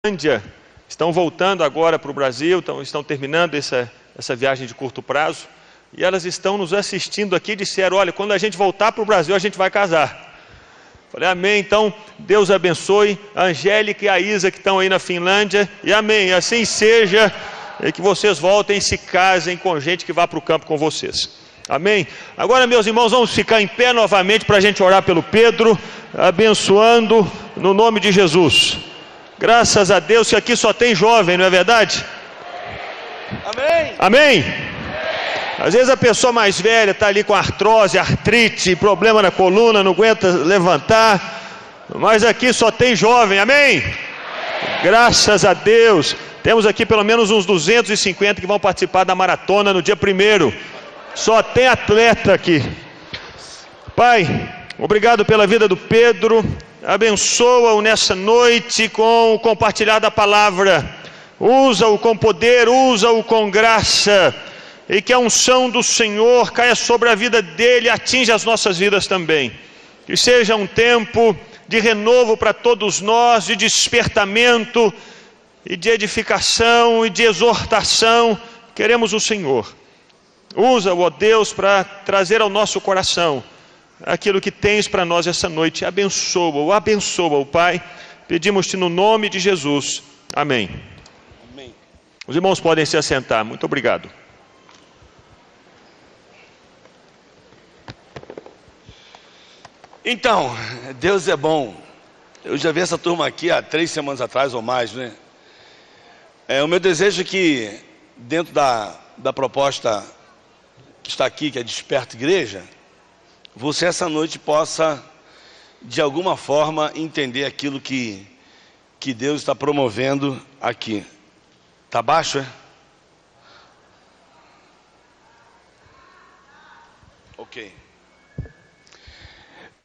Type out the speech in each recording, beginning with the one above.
Índia estão voltando agora para o Brasil, estão terminando essa viagem de curto prazo, e elas estão nos assistindo aqui e disseram: olha, quando a gente voltar para o Brasil, a gente vai casar. Falei, amém. Então, Deus abençoe a Angélica e a Isa que estão aí na Finlândia, e amém, assim seja, e que vocês voltem e se casem com gente que vá para o campo com vocês. Amém? Agora, meus irmãos, vamos ficar em pé novamente para a gente orar pelo Pedro, abençoando no nome de Jesus. Graças a Deus que aqui só tem jovem, não é verdade? Amém. Amém? Às vezes a pessoa mais velha está ali com artrose, artrite, problema na coluna, não aguenta levantar, mas aqui só tem jovem, amém? Graças a Deus. Temos aqui pelo menos uns 250 que vão participar da maratona no dia 1º. Só tem atleta aqui. Pai, obrigado pela vida do Pedro. Abençoa-o nessa noite com o compartilhar da palavra. Usa-o com poder, usa-o com graça. E que a unção do Senhor caia sobre a vida dele e atinja as nossas vidas também. Que seja um tempo de renovo para todos nós, de despertamento e de edificação e de exortação. Queremos o Senhor. Usa-o, ó Deus, para trazer ao nosso coração aquilo que tens para nós essa noite. Abençoa-o, Pai. Pedimos-te no nome de Jesus. Amém. Amém. Os irmãos podem se assentar. Muito obrigado. Então, Deus é bom. Eu já vi essa turma aqui há 3 semanas atrás ou mais, né? O meu desejo é que, dentro da proposta que está aqui, que é Desperta Igreja, você essa noite possa, de alguma forma, entender aquilo que Deus está promovendo aqui. Está baixo, é? Ok.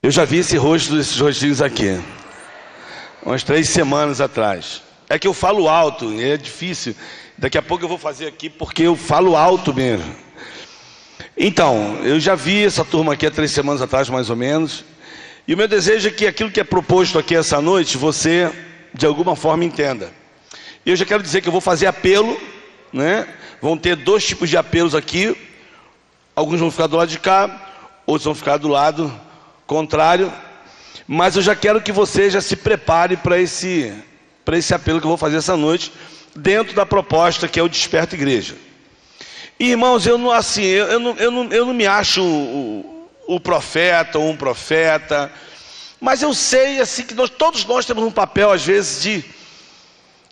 Eu já vi esse rosto desses rostinhos aqui, umas 3 semanas atrás. É que eu falo alto, e é difícil. Daqui a pouco eu vou fazer aqui porque eu falo alto mesmo. Então, eu já vi essa turma aqui há 3 semanas atrás, mais ou menos. E o meu desejo é que aquilo que é proposto aqui essa noite, você, de alguma forma, entenda. E eu já quero dizer que eu vou fazer apelo, né? Vão ter 2 tipos de apelos aqui. Alguns vão ficar do lado de cá, outros vão ficar do lado contrário. Mas eu já quero que você já se prepare para esse apelo que eu vou fazer essa noite, dentro da proposta que é o Desperta Igreja. E, irmãos, eu não me acho o profeta ou um profeta, mas eu sei assim que todos nós temos um papel, às vezes,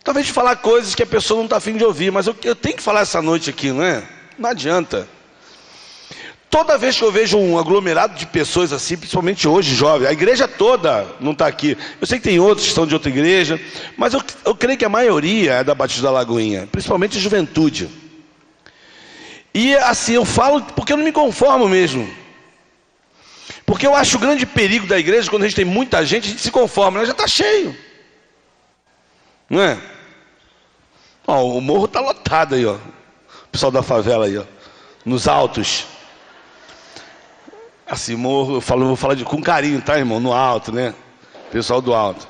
talvez de falar coisas que a pessoa não está afim de ouvir, mas eu tenho que falar essa noite aqui, não é? Não adianta. Toda vez que eu vejo um aglomerado de pessoas assim, principalmente hoje, jovens, a igreja toda não está aqui. Eu sei que tem outros que estão de outra igreja, mas eu creio que a maioria é da Batista da Lagoinha, principalmente a juventude. E assim, eu falo porque eu não me conformo mesmo. Porque eu acho o grande perigo da igreja, quando a gente tem muita gente, a gente se conforma, né? Já está cheio. Não é? Ó, o morro está lotado aí, ó. O pessoal da favela aí, ó. Nos altos. Assim, morro, eu vou falar com carinho, tá, irmão? No alto, né? Pessoal do alto.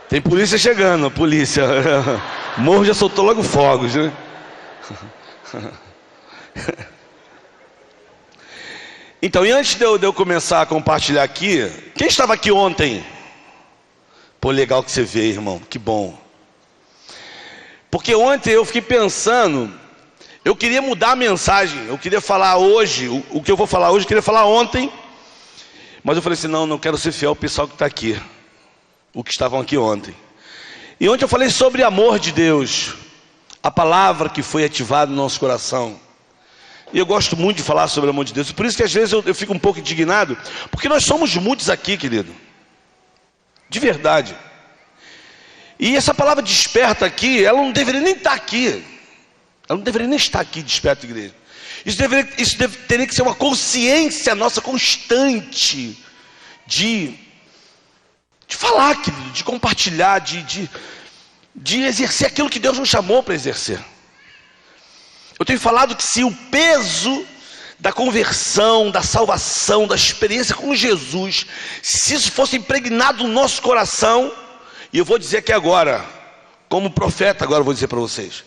Tem polícia chegando, polícia. O morro já soltou logo fogos, né? Então, e antes de eu começar a compartilhar aqui, quem estava aqui ontem? Pô, legal que você veio, irmão, que bom. Porque ontem eu fiquei pensando, eu queria mudar a mensagem, eu queria falar hoje, o que eu vou falar hoje, eu queria falar ontem, mas eu falei assim, não quero ser fiel ao pessoal que está aqui, o que estavam aqui ontem. E ontem eu falei sobre amor de Deus, a palavra que foi ativada no nosso coração. E eu gosto muito de falar sobre o amor de Deus, por isso que às vezes eu fico um pouco indignado, porque nós somos muitos aqui, querido, de verdade. E essa palavra desperta aqui, ela não deveria nem estar aqui. Ela não deveria nem estar aqui, Desperta Igreja. Isso teria que ser uma consciência nossa constante de falar, querido, de compartilhar, de exercer aquilo que Deus nos chamou para exercer. Eu tenho falado que se o peso da conversão, da salvação, da experiência com Jesus, se isso fosse impregnado no nosso coração, e eu vou dizer aqui agora, como profeta, agora eu vou dizer para vocês,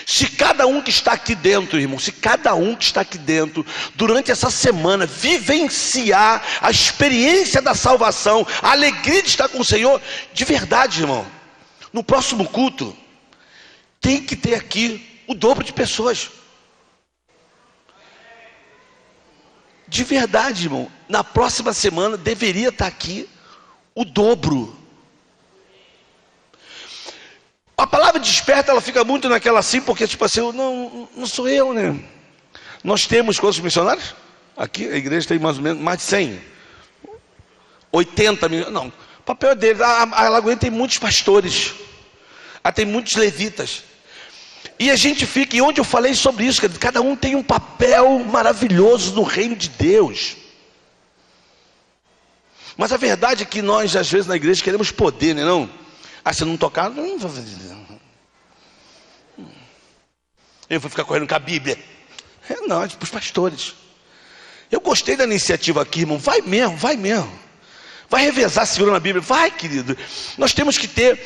se cada um que está aqui dentro, irmão, se cada um que está aqui dentro, durante essa semana, vivenciar a experiência da salvação, a alegria de estar com o Senhor, de verdade, irmão, no próximo culto, tem que ter aqui o dobro de pessoas. De verdade, irmão, na próxima semana deveria estar aqui o dobro. A palavra desperta, ela fica muito naquela assim, porque tipo assim, não sou eu, né? Nós temos quantos missionários? Aqui a igreja tem mais ou menos mais de 100. 80 milhões, não. O papel é dele. A Lagoinha tem muitos pastores. Tem muitos levitas. E a gente fica, e onde eu falei sobre isso, cada um tem um papel maravilhoso no reino de Deus. Mas a verdade é que nós, às vezes, na igreja, queremos poder, né, não? Se não tocar, não vou fazer. Eu vou ficar correndo com a Bíblia. Não, é para os pastores. Eu gostei da iniciativa aqui, irmão. Vai mesmo, vai mesmo. Vai revezar segurando a Bíblia. Vai, querido. Nós temos que ter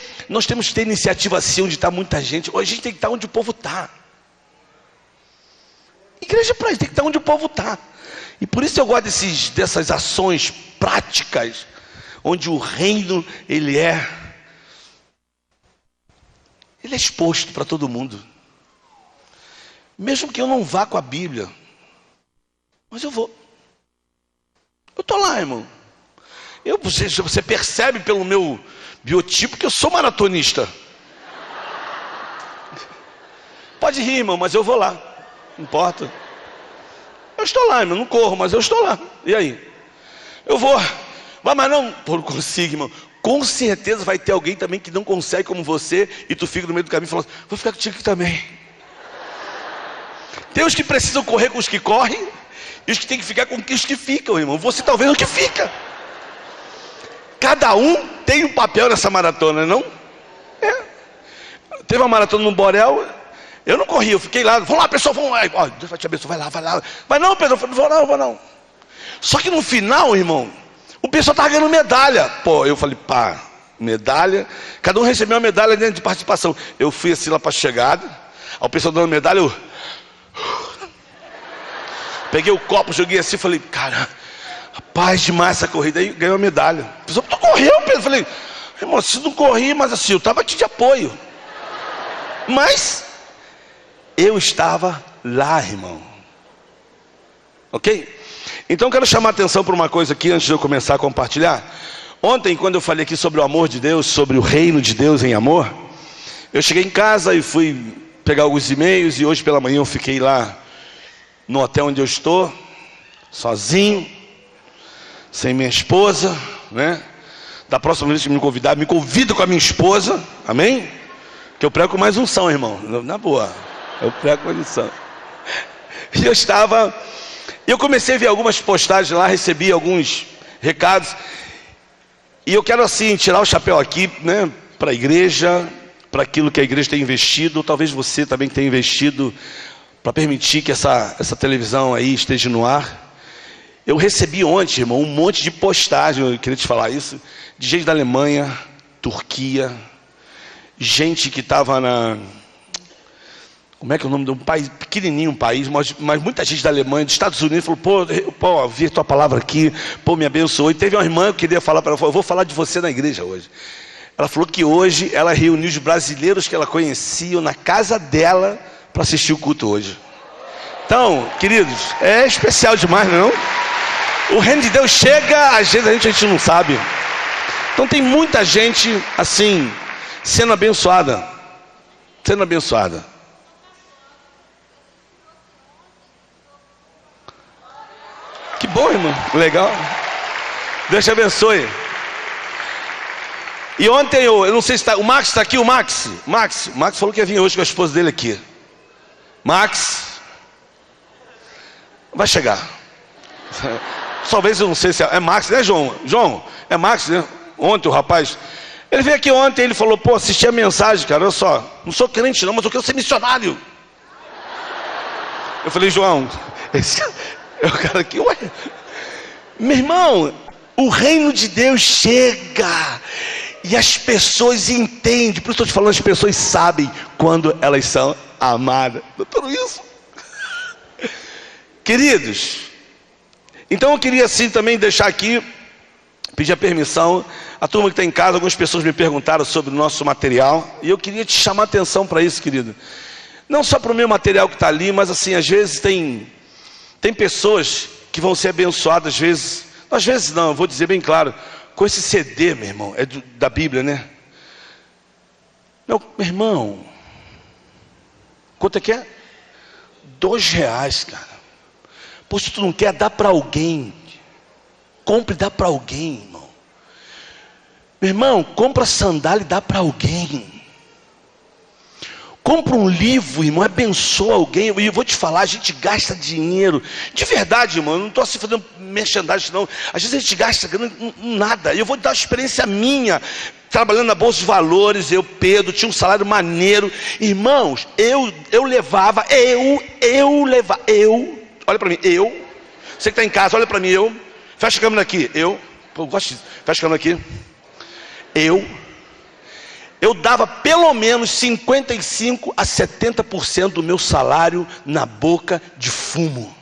iniciativa assim, onde está muita gente. Hoje a gente tem que estar onde o povo está. Igreja é para isso, tem que estar onde o povo está. E por isso eu gosto dessas ações práticas, onde o reino, ele é exposto para todo mundo. Mesmo que eu não vá com a Bíblia, mas eu vou. Eu estou lá, irmão. Você percebe pelo meu biotipo que eu sou maratonista. Pode rir, irmão, mas eu vou lá. Não importa. Eu estou lá, irmão. Não corro, mas eu estou lá. E aí? Eu vou. Vai, mas não. Pô, não consigo, irmão. Com certeza vai ter alguém também que não consegue como você. E tu fica no meio do caminho falando, vou ficar contigo aqui também. Tem os que precisam correr com os que correm. E os que tem que ficar com os que ficam, irmão. Você talvez é o que fica. Cada um tem um papel nessa maratona, não? Teve uma maratona no Borel. Eu não corri, eu fiquei lá. Vamos lá, pessoal, vamos lá. Ó, Deus vai te abençoar, vai lá. Mas não, Pedro, eu vou não. Só que no final, irmão, o pessoal estava ganhando medalha. Pô, eu falei, pá, medalha. Cada um recebeu uma medalha dentro de participação. Eu fui assim lá para a chegada. Aí o pessoal dando medalha, eu peguei o copo, joguei assim, falei, cara, rapaz, demais essa corrida. Aí ganhou a medalha. A pessoa, tu correu, Pedro? Eu falei, irmão, se não corri, mas assim, eu estava aqui de apoio. Mas eu estava lá, irmão. Ok? Então eu quero chamar a atenção para uma coisa aqui, antes de eu começar a compartilhar. Ontem, quando eu falei aqui sobre o amor de Deus, sobre o reino de Deus em amor, eu cheguei em casa e fui pegar alguns e-mails, e hoje pela manhã eu fiquei lá no hotel onde eu estou, sozinho, sem minha esposa, né? Da próxima vez que me convidar, me convida com a minha esposa, amém? Que eu prego com mais unção, irmão, na boa, eu prego com mais unção. E eu comecei a ver algumas postagens lá, recebi alguns recados, e eu quero assim, tirar o chapéu aqui, né, para a igreja, para aquilo que a igreja tem investido, ou talvez você também tenha investido, para permitir que essa televisão aí esteja no ar. Eu recebi ontem, irmão, um monte de postagem, eu queria te falar isso, de gente da Alemanha, Turquia, gente que estava como é que é o nome de um país, pequenininho um país, mas muita gente da Alemanha, dos Estados Unidos, falou, pô, vi a tua palavra aqui, pô, me abençoou. E teve uma irmã que eu queria falar para ela, eu vou falar de você na igreja hoje. Ela falou que hoje ela reuniu os brasileiros que ela conhecia na casa dela para assistir o culto hoje. Então, queridos, é especial demais, não é? O reino de Deus chega, às vezes a gente não sabe. Então tem muita gente assim, sendo abençoada. Sendo abençoada. Que bom, irmão, legal. Deus te abençoe. E ontem eu não sei se está, o Max está aqui, o Max falou que ia vir hoje com a esposa dele aqui. Max, vai chegar. Talvez eu não sei se é Max, né, João? João, é Max, né? Ontem o rapaz, ele veio aqui ontem, ele falou, pô, assisti a mensagem, cara, olha só, não sou crente não, mas eu quero ser missionário. Eu falei, João, É o cara aqui, ué. Meu irmão, o reino de Deus chega e as pessoas entendem. Por isso estou te falando, as pessoas sabem quando elas são amadas. Tudo isso. Queridos, então eu queria assim também deixar aqui, pedir a permissão. A turma que está em casa, algumas pessoas me perguntaram sobre o nosso material, e eu queria te chamar a atenção para isso, querido. Não só para o meu material que está ali, mas assim, às vezes tem pessoas que vão ser abençoadas, às vezes não, eu vou dizer bem claro, com esse CD, meu irmão, é da Bíblia, né? Meu irmão, quanto é que é? R$2, cara. Pô, se tu não quer, dá para alguém. Compre e dá para alguém, irmão. Meu irmão, compra sandália e dá para alguém. Compra um livro, irmão, abençoa alguém. E eu vou te falar, a gente gasta dinheiro. De verdade, irmão, eu não estou assim fazendo merchandising, não. Às vezes a gente gasta nada. Eu vou dar uma experiência minha. Trabalhando na Bolsa de Valores, Pedro, tinha um salário maneiro. Irmãos, eu levava, olha para mim, você que está em casa, olha para mim, fecha a câmera aqui, pô, gosto disso, fecha a câmera aqui, eu dava pelo menos 55% a 70% do meu salário na boca de fumo.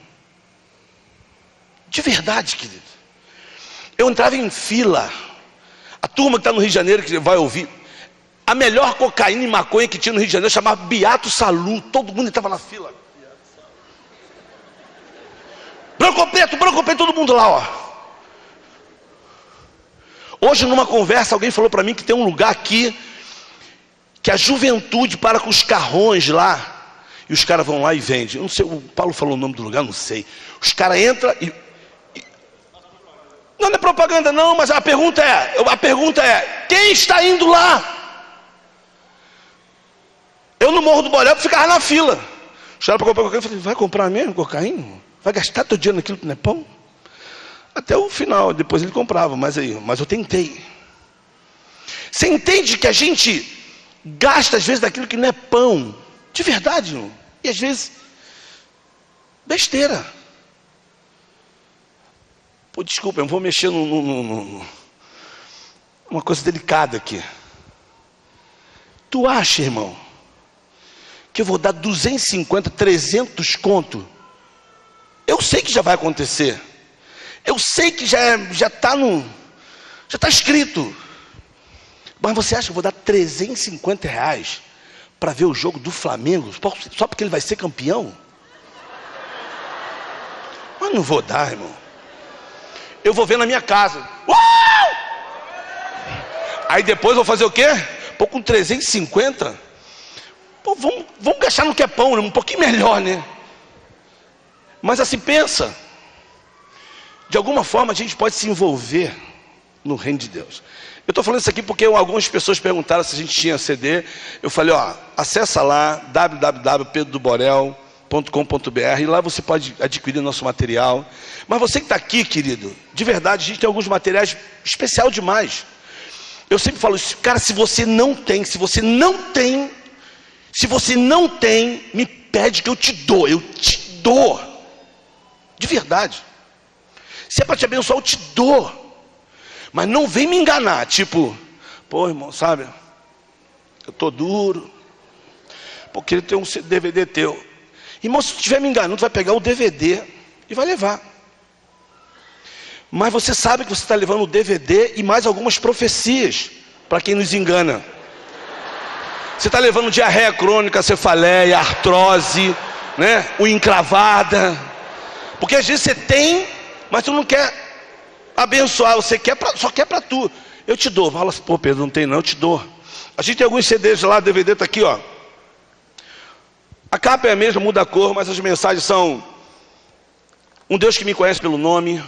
De verdade, querido. Eu entrava em fila. A turma que está no Rio de Janeiro, que vai ouvir, a melhor cocaína e maconha que tinha no Rio de Janeiro chamava Beato Salu. Todo mundo estava na fila. Branco preto, todo mundo lá, ó. Hoje numa conversa alguém falou para mim que tem um lugar aqui que a juventude para com os carrões lá, e os caras vão lá e vendem. Eu não sei, o Paulo falou o nome do lugar, não sei. Os caras entram e... Não é propaganda não, mas a pergunta é, quem está indo lá? Eu no Morro do Borel ficava na fila. Os caras para comprar cocaína, eu falei, vai comprar mesmo cocaína? Vai gastar teu dinheiro naquilo que não é pão? Até o final, depois ele comprava, mas eu tentei. Você entende que a gente gasta às vezes daquilo que não é pão, de verdade, não? E às vezes besteira. Pô, desculpa, eu vou mexer numa coisa delicada aqui. Tu acha, irmão, que eu vou dar 250, 300 conto? Eu sei que já vai acontecer. Eu sei que já está escrito. Mas você acha que eu vou dar R$350 para ver o jogo do Flamengo só porque ele vai ser campeão? Mas não vou dar, irmão. Eu vou ver na minha casa. Aí depois vou fazer o quê? Pô, com 350? Pô, vamos gastar no que é pão, um pouquinho melhor, né? Mas assim, pensa. De alguma forma a gente pode se envolver no reino de Deus. Eu estou falando isso aqui porque algumas pessoas perguntaram se a gente tinha CD. Eu falei, ó, acessa lá, www.pedrodoborel.com.br, e lá você pode adquirir nosso material. Mas você que está aqui, querido, de verdade, a gente tem alguns materiais especial demais. Eu sempre falo isso, cara, se você não tem, me pede que eu te dou, de verdade. Se é para te abençoar, eu te dou. Mas não vem me enganar, tipo, pô, irmão, sabe, eu tô duro, porque ele tem um DVD teu. Irmão, se tu estiver me enganando, tu vai pegar o DVD e vai levar. Mas você sabe que você está levando o DVD e mais algumas profecias, para quem nos engana. Você está levando diarreia crônica, cefaleia, artrose, né? Unha encravada. Porque às vezes você tem, mas tu não quer abençoar, você só quer para tu. Eu te dou. Fala assim, pô, Pedro, não tem não, eu te dou. A gente tem alguns CDs lá, o DVD está aqui, ó. A capa é a mesma, muda a cor, mas as mensagens são: um Deus que me conhece pelo nome,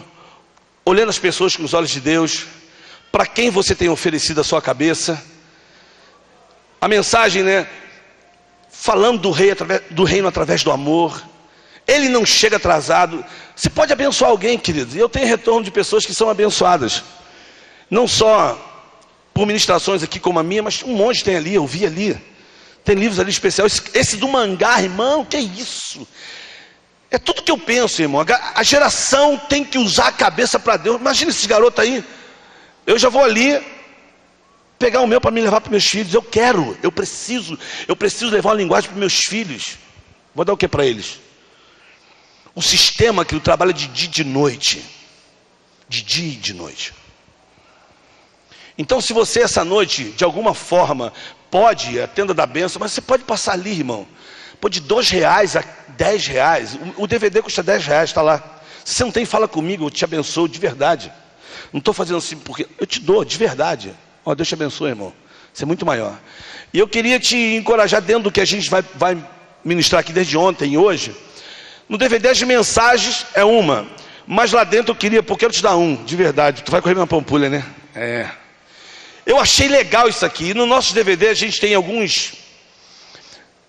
olhando as pessoas com os olhos de Deus, para quem você tem oferecido a sua cabeça. A mensagem, né? Falando do reino através do amor. Ele não chega atrasado. Você pode abençoar alguém, querido. E eu tenho retorno de pessoas que são abençoadas. Não só por ministrações aqui como a minha, mas um monte tem ali, eu vi ali. Tem livros ali especiais. Esse do mangá, irmão, que é isso? É tudo que eu penso, irmão. A geração tem que usar a cabeça para Deus. Imagina esses garotos aí. Eu já vou ali pegar o meu para me levar para meus filhos. Eu preciso levar uma linguagem para meus filhos. Vou dar o que para eles? Um sistema que trabalha de dia e de noite. De dia e de noite. Então, se você essa noite, de alguma forma, pode, a tenda da bênção, mas você pode passar ali, irmão. Pô, de R$2 a R$10. O DVD custa R$10, está lá. Se você não tem, fala comigo, eu te abençoo de verdade. Não estou fazendo assim porque eu te dou, de verdade. Ó, Deus te abençoe, irmão. Você é muito maior. E eu queria te encorajar dentro do que a gente vai ministrar aqui desde ontem e hoje. No DVD as mensagens é uma. Mas lá dentro eu queria, porque eu quero te dar um, de verdade. Tu vai correr minha pampulha, né? É. Eu achei legal isso aqui. E no nosso DVD a gente tem alguns...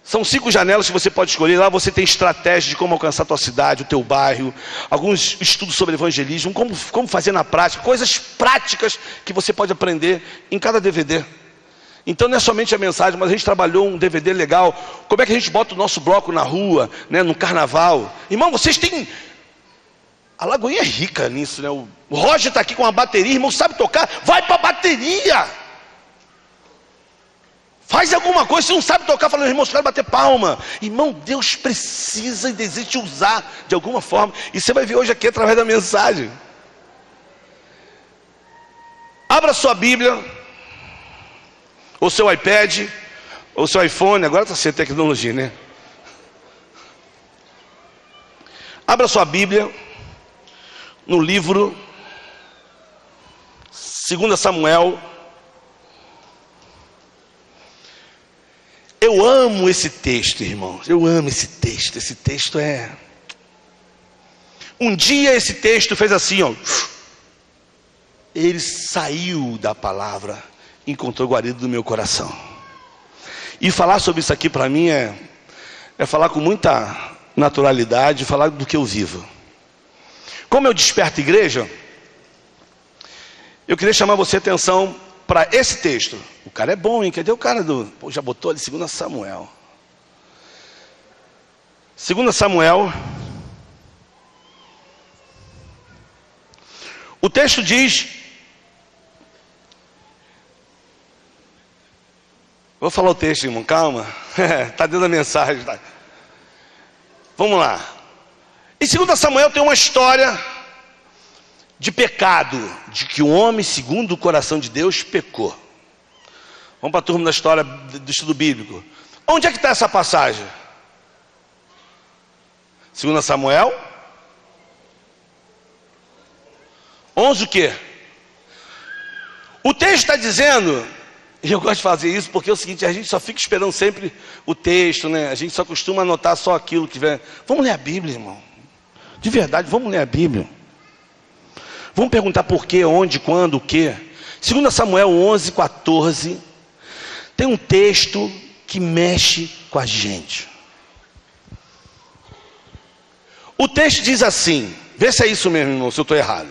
São 5 janelas que você pode escolher. Lá você tem estratégia de como alcançar a tua cidade, o teu bairro. Alguns estudos sobre evangelismo, como fazer na prática. Coisas práticas que você pode aprender em cada DVD. Então não é somente a mensagem, mas a gente trabalhou um DVD legal. Como é que a gente bota o nosso bloco na rua, né, no carnaval. Irmão, vocês têm... A Lagoinha é rica nisso, né? O Roger está aqui com uma bateria. Irmão, sabe tocar? Vai para a bateria! Faz alguma coisa, se não sabe tocar, falando, irmão, quero bater palma. Irmão, Deus precisa e deseja te usar de alguma forma. E você vai ver hoje aqui através da mensagem. Abra sua Bíblia, ou seu iPad, ou seu iPhone, agora está sendo tecnologia, né? Abra sua Bíblia no livro 2 Samuel. Eu amo esse texto, irmãos. Eu amo esse texto. Esse texto é... Um dia esse texto fez assim, ó. Ele saiu da palavra, encontrou guarida do meu coração. E falar sobre isso aqui para mim é falar com muita naturalidade, falar do que eu vivo. Como eu desperto igreja, eu queria chamar você a atenção para esse texto. O cara é bom, hein? Cadê o cara do... Pô, já botou ali 2 Samuel. 2 Samuel. O texto diz... Vou falar o texto, irmão, calma. Está dentro da mensagem. Tá? Vamos lá. Em 2 Samuel tem uma história de pecado, de que um homem, segundo o coração de Deus, pecou. Vamos para a turma da história do estudo bíblico. Onde é que está essa passagem? 2 Samuel 11 o quê? O texto está dizendo, e eu gosto de fazer isso porque é o seguinte, a gente só fica esperando sempre o texto, né? A gente só costuma anotar só aquilo que vem. Vamos ler a Bíblia, irmão. De verdade, vamos ler a Bíblia. Vamos perguntar por quê, onde, quando, o quê. 2 Samuel 11, 14. Tem um texto que mexe com a gente. O texto diz assim. Vê se é isso mesmo, irmão, se eu estou errado.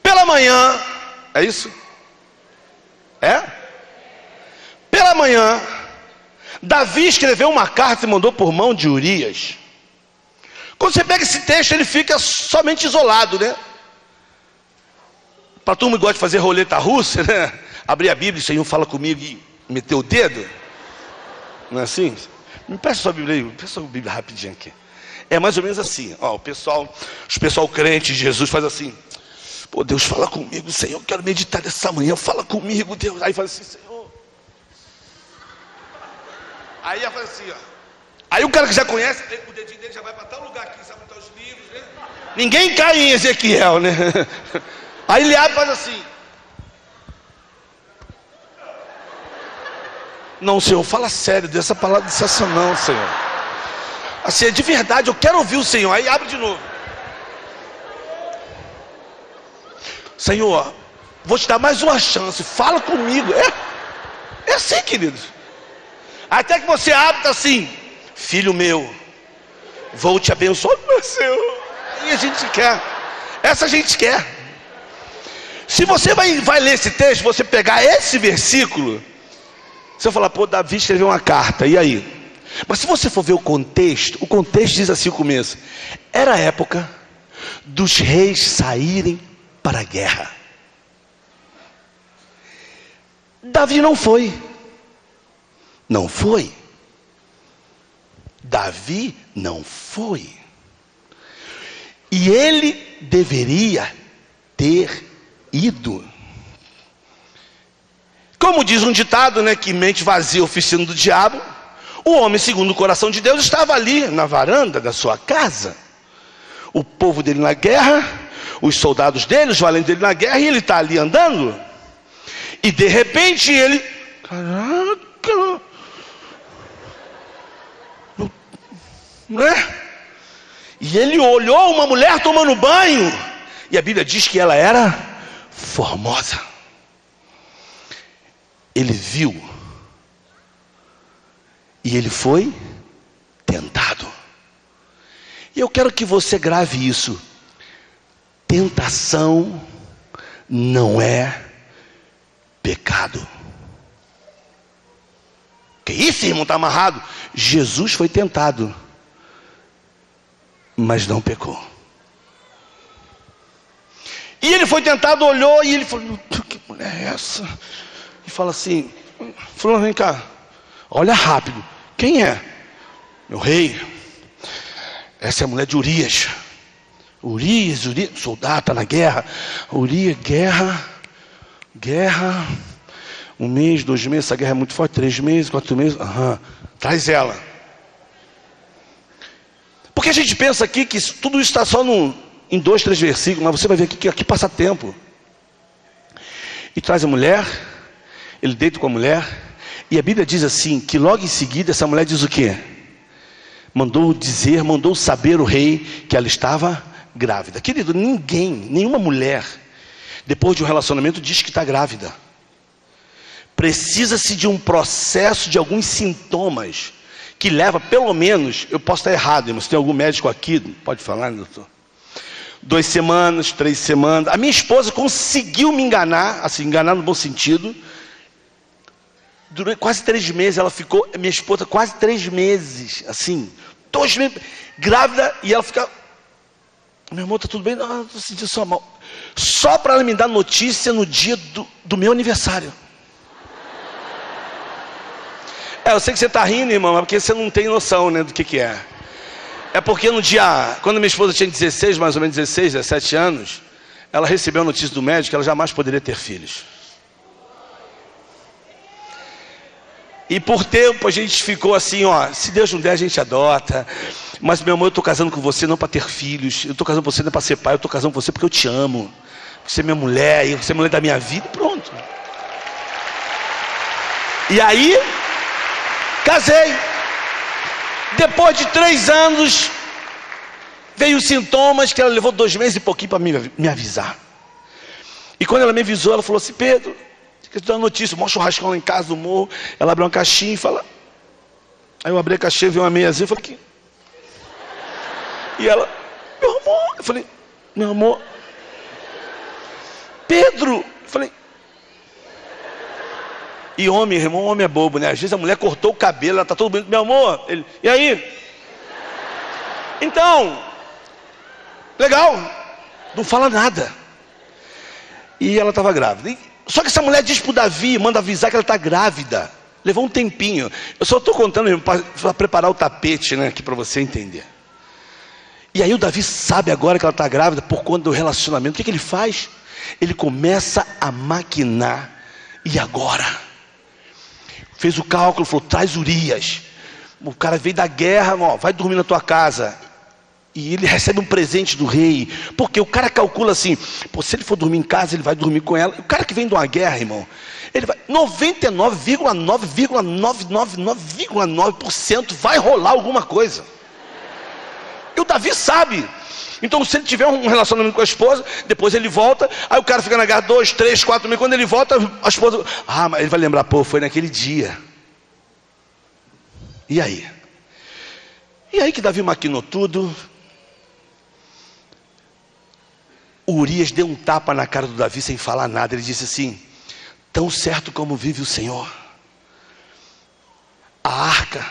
Pela manhã. É isso? É? Pela manhã, Davi escreveu uma carta e mandou por mão de Urias. Quando você pega esse texto, ele fica somente isolado, né? Para turma que gosta de fazer roleta russa, né? Abrir a Bíblia, o Senhor fala comigo e meter o dedo. Não é assim? Me peça sua Bíblia aí, me peça sua Bíblia rapidinho aqui. É mais ou menos assim, ó, os pessoal crente de Jesus faz assim. Pô, Deus fala comigo, Senhor, eu quero meditar nessa manhã, fala comigo, Deus. Aí faz assim, Senhor. Aí faz assim, ó. Aí o cara que já conhece, o dedinho dele já vai para tal lugar aqui, sabe, os livros, né? Ninguém cai em Ezequiel, né? Aí ele abre e faz assim. Não, Senhor, fala sério, dessa palavra de sensação não, Senhor. Assim, é de verdade, eu quero ouvir o Senhor. Aí abre de novo. Senhor, vou te dar mais uma chance, fala comigo. É assim, queridos. Até que você abre assim, filho meu, vou te abençoar, meu Senhor. E a gente quer. Essa a gente quer. Se você vai ler esse texto, você pegar esse versículo, você vai falar, pô, Davi escreveu uma carta, e aí? Mas se você for ver o contexto diz assim o começo. Era a época dos reis saírem para a guerra. Davi não foi. Não foi. Davi não foi. E ele deveria ter ido. Como diz um ditado, né, que mente vazia, oficina do diabo, o homem segundo o coração de Deus estava ali na varanda da sua casa. O povo dele na guerra, os soldados dele, os valentes dele na guerra, e ele está ali andando. E de repente ele, caraca, né? E ele olhou uma mulher tomando banho, e a Bíblia diz que ela era formosa. Ele viu, e ele foi tentado. E eu quero que você grave isso. Tentação não é pecado. Que isso, irmão, está amarrado? Jesus foi tentado, mas não pecou. E ele foi tentado, olhou, e ele falou, que mulher é essa? E fala assim, falou, vem cá, olha rápido, quem é? Meu rei. Essa é a mulher de Urias. Urias, soldado, está na guerra. Urias, guerra, 1 mês, 2 meses, essa guerra é muito forte, 3 meses, 4 meses, traz ela. Porque a gente pensa aqui que tudo isso está só em 2, 3 versículos, mas você vai ver que aqui passa tempo. E traz a mulher, ele deita com a mulher, e a Bíblia diz assim, que logo em seguida essa mulher diz o quê? Mandou saber o rei que ela estava grávida. Querido, nenhuma mulher, depois de um relacionamento, diz que está grávida. Precisa-se de um processo, de alguns sintomas, que leva, pelo menos, eu posso estar errado, mas tem algum médico aqui, pode falar, doutor? 2 semanas, 3 semanas. A minha esposa conseguiu me enganar, assim, enganar no bom sentido. Durante quase 3 meses ela ficou, minha esposa, quase 3 meses, assim, 2 meses, grávida, e ela fica, meu irmão, está tudo bem? Não, estou sentindo só mal. Só para ela me dar notícia no dia do meu aniversário. Eu sei que você está rindo, irmão, mas porque você não tem noção, né, do que é. É porque no dia, quando minha esposa tinha 16, mais ou menos 16, 17 anos, ela recebeu a notícia do médico que ela jamais poderia ter filhos. E por tempo a gente ficou assim, ó, se Deus não der a gente adota. Mas meu amor, eu estou casando com você não para ter filhos. Eu estou casando com você não para ser pai. Eu estou casando com você porque eu te amo. Você é minha mulher, e você é mulher da minha vida, e pronto. E aí, casei. Depois de 3 anos, veio os sintomas que ela levou 2 meses e pouquinho para me avisar. E quando ela me avisou, ela falou assim, Pedro, quer te dar uma notícia, mostra o churrascão lá em casa do morro. Ela abriu uma caixinha e fala. Aí eu abri a caixinha, vi uma meiazinha, eu falei, aqui. E ela, meu amor, eu falei, meu amor, Pedro, eu falei. E homem, irmão, homem é bobo, né? Às vezes a mulher cortou o cabelo, ela tá todo bonito, meu amor, ele, e aí? Então, legal, não fala nada. E ela estava grávida. Só que essa mulher diz para o Davi, manda avisar que ela está grávida. Levou um tempinho. Eu só estou contando para preparar o tapete, né, aqui para você entender. E aí o Davi sabe agora que ela está grávida por conta do relacionamento. O que ele faz? Ele começa a maquinar. E agora? Fez o cálculo, falou, traz Urias. O cara veio da guerra, ó, vai dormir na tua casa. E ele recebe um presente do rei. Porque o cara calcula assim, pô, se ele for dormir em casa, ele vai dormir com ela. O cara que vem de uma guerra, irmão, ele vai 99,999,9% vai rolar alguma coisa. E o Davi sabe. Então se ele tiver um relacionamento com a esposa, depois ele volta, aí o cara fica na guerra 2, 3, 4 meses, quando ele volta, a esposa, mas ele vai lembrar, pô, foi naquele dia. E aí? E aí que Davi maquinou tudo. Urias deu um tapa na cara do Davi sem falar nada. Ele disse assim, tão certo como vive o Senhor, a arca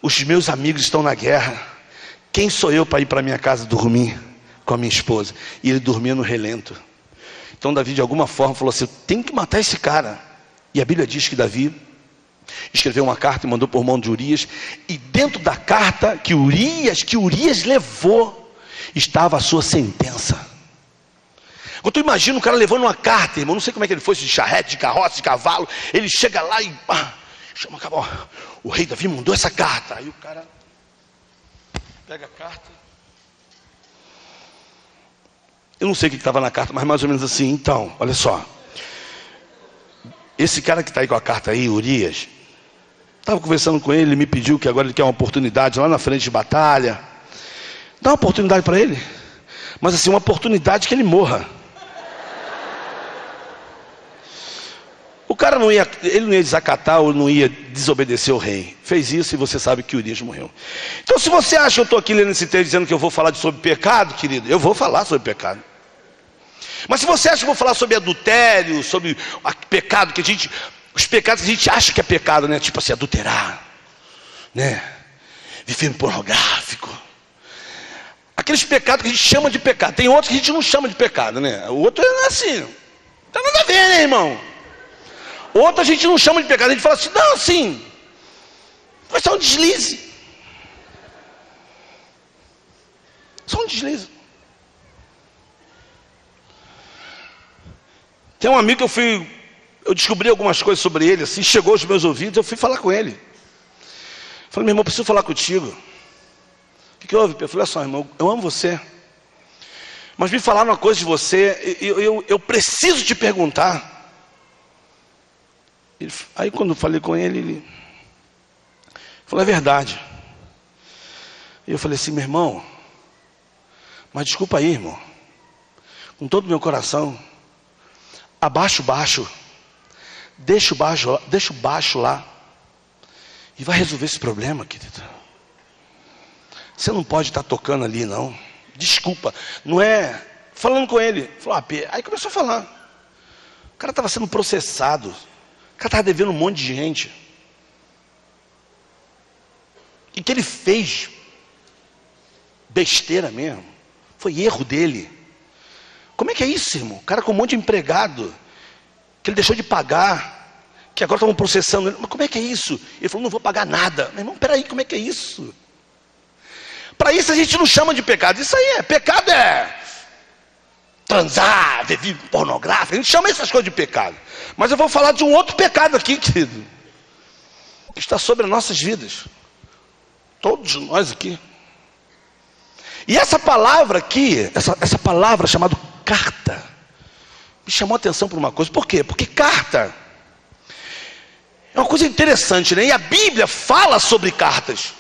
os meus amigos estão na guerra, quem sou eu para ir para minha casa dormir com a minha esposa? E ele dormia no relento. Então Davi de alguma forma falou assim, eu tenho que matar esse cara. E a Bíblia diz que Davi escreveu uma carta e mandou por mão de Urias, e dentro da carta que Urias levou, estava a sua sentença. Quando tu imagina um cara levando uma carta, irmão, não sei como é que ele foi, de charrete, de carroça, de cavalo, ele chega lá e chama o rei Davi mandou essa carta. Aí o cara pega a carta. Eu não sei o que estava na carta, mas mais ou menos assim. Então, olha só, esse cara que está aí com a carta aí, Urias, estava conversando com ele, ele me pediu que agora ele quer uma oportunidade lá na frente de batalha. Dá uma oportunidade para ele, mas assim, uma oportunidade que ele morra. O cara ele não ia desacatar ou não ia desobedecer o rei. Fez isso e você sabe que Urias morreu. Então se você acha que eu estou aqui lendo esse texto dizendo que eu vou falar sobre pecado, querido, eu vou falar sobre pecado. Mas se você acha que eu vou falar sobre adultério, sobre pecado os pecados que a gente acha que é pecado, né? Tipo assim, adulterar, né? Viver pornográfico. Aqueles pecados que a gente chama de pecado. Tem outros que a gente não chama de pecado, né? O outro é assim, não tem nada a ver, né, irmão? Outro a gente não chama de pecado, a gente fala assim, não, assim, foi só um deslize. Só um deslize. Tem um amigo que eu descobri algumas coisas sobre ele, assim, chegou aos meus ouvidos, eu fui falar com ele. Falei, meu irmão, eu preciso falar contigo. O que houve? Eu falei, olha só, irmão, eu amo você. Mas me falaram uma coisa de você, eu preciso te perguntar. Aí quando eu falei com ele falou, é verdade. E eu falei assim, meu irmão, mas desculpa aí, irmão, com todo o meu coração, abaixa o baixo, deixa o baixo lá, e vai resolver esse problema, querido. Você não pode estar tocando ali, não. Desculpa, não é... Falando com ele, falou, aí começou a falar. O cara estava sendo processado. O cara estava devendo um monte de gente. E que ele fez besteira mesmo. Foi erro dele. Como é que é isso, irmão? O cara com um monte de empregado, que ele deixou de pagar, que agora estavam processando ele. Mas como é que é isso? Ele falou, não vou pagar nada. Meu irmão, peraí, como é que é isso? Para isso a gente não chama de pecado. Isso aí pecado é transar, ver pornográfico. A gente chama essas coisas de pecado. Mas eu vou falar de um outro pecado aqui, querido, que está sobre as nossas vidas. Todos nós aqui. E essa palavra aqui, essa palavra chamada carta, me chamou a atenção por uma coisa. Por quê? Porque carta é uma coisa interessante, né? E a Bíblia fala sobre cartas.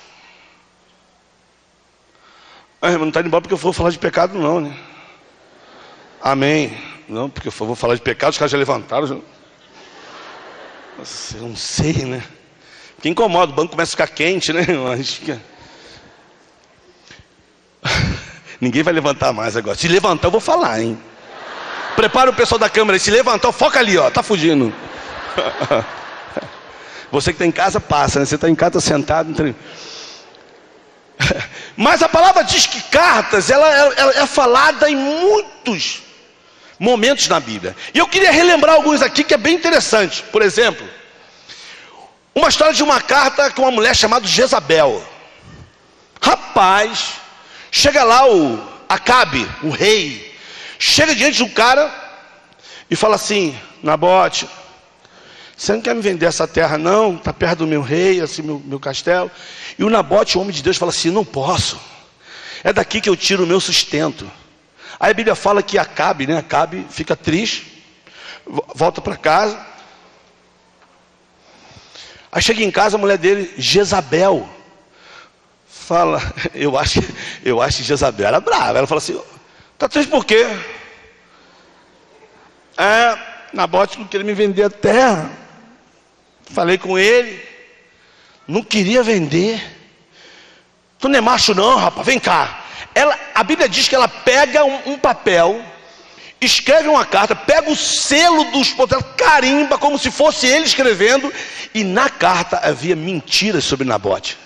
Não está indo embora porque eu vou falar de pecado não, né? Amém. Não, porque eu vou falar de pecado, os caras já levantaram. Nossa, eu não sei, né? Porque incomoda, o banco começa a ficar quente, né? Ninguém vai levantar mais agora. Se levantar eu vou falar, hein? Prepara o pessoal da câmera, se levantar, foca ali, ó, tá fugindo. Você que está em casa passa, né? Você está em casa sentado, mas a palavra diz que cartas, ela é falada em muitos momentos na Bíblia. E eu queria relembrar alguns aqui que é bem interessante. Por exemplo, uma história de uma carta com uma mulher chamada Jezabel. Rapaz, chega lá o Acabe, o rei, chega diante do cara e fala assim, Nabote, você não quer me vender essa terra não? Está perto do meu rei, assim, meu castelo. E o Nabote, o homem de Deus, fala assim, não posso. É daqui que eu tiro o meu sustento. Aí a Bíblia fala que Acabe, né? Acabe fica triste, volta para casa. Aí chega em casa a mulher dele, Jezabel, fala, eu acho que Jezabel era brava. Ela fala assim, tá triste por quê? Nabote não queria me vender a terra. Falei com ele, não queria vender. Tu não é macho não, rapaz, vem cá. A Bíblia diz que ela pega um papel, escreve uma carta, pega o selo dos poderes, carimba como se fosse ele escrevendo, e na carta havia mentiras sobre Nabote.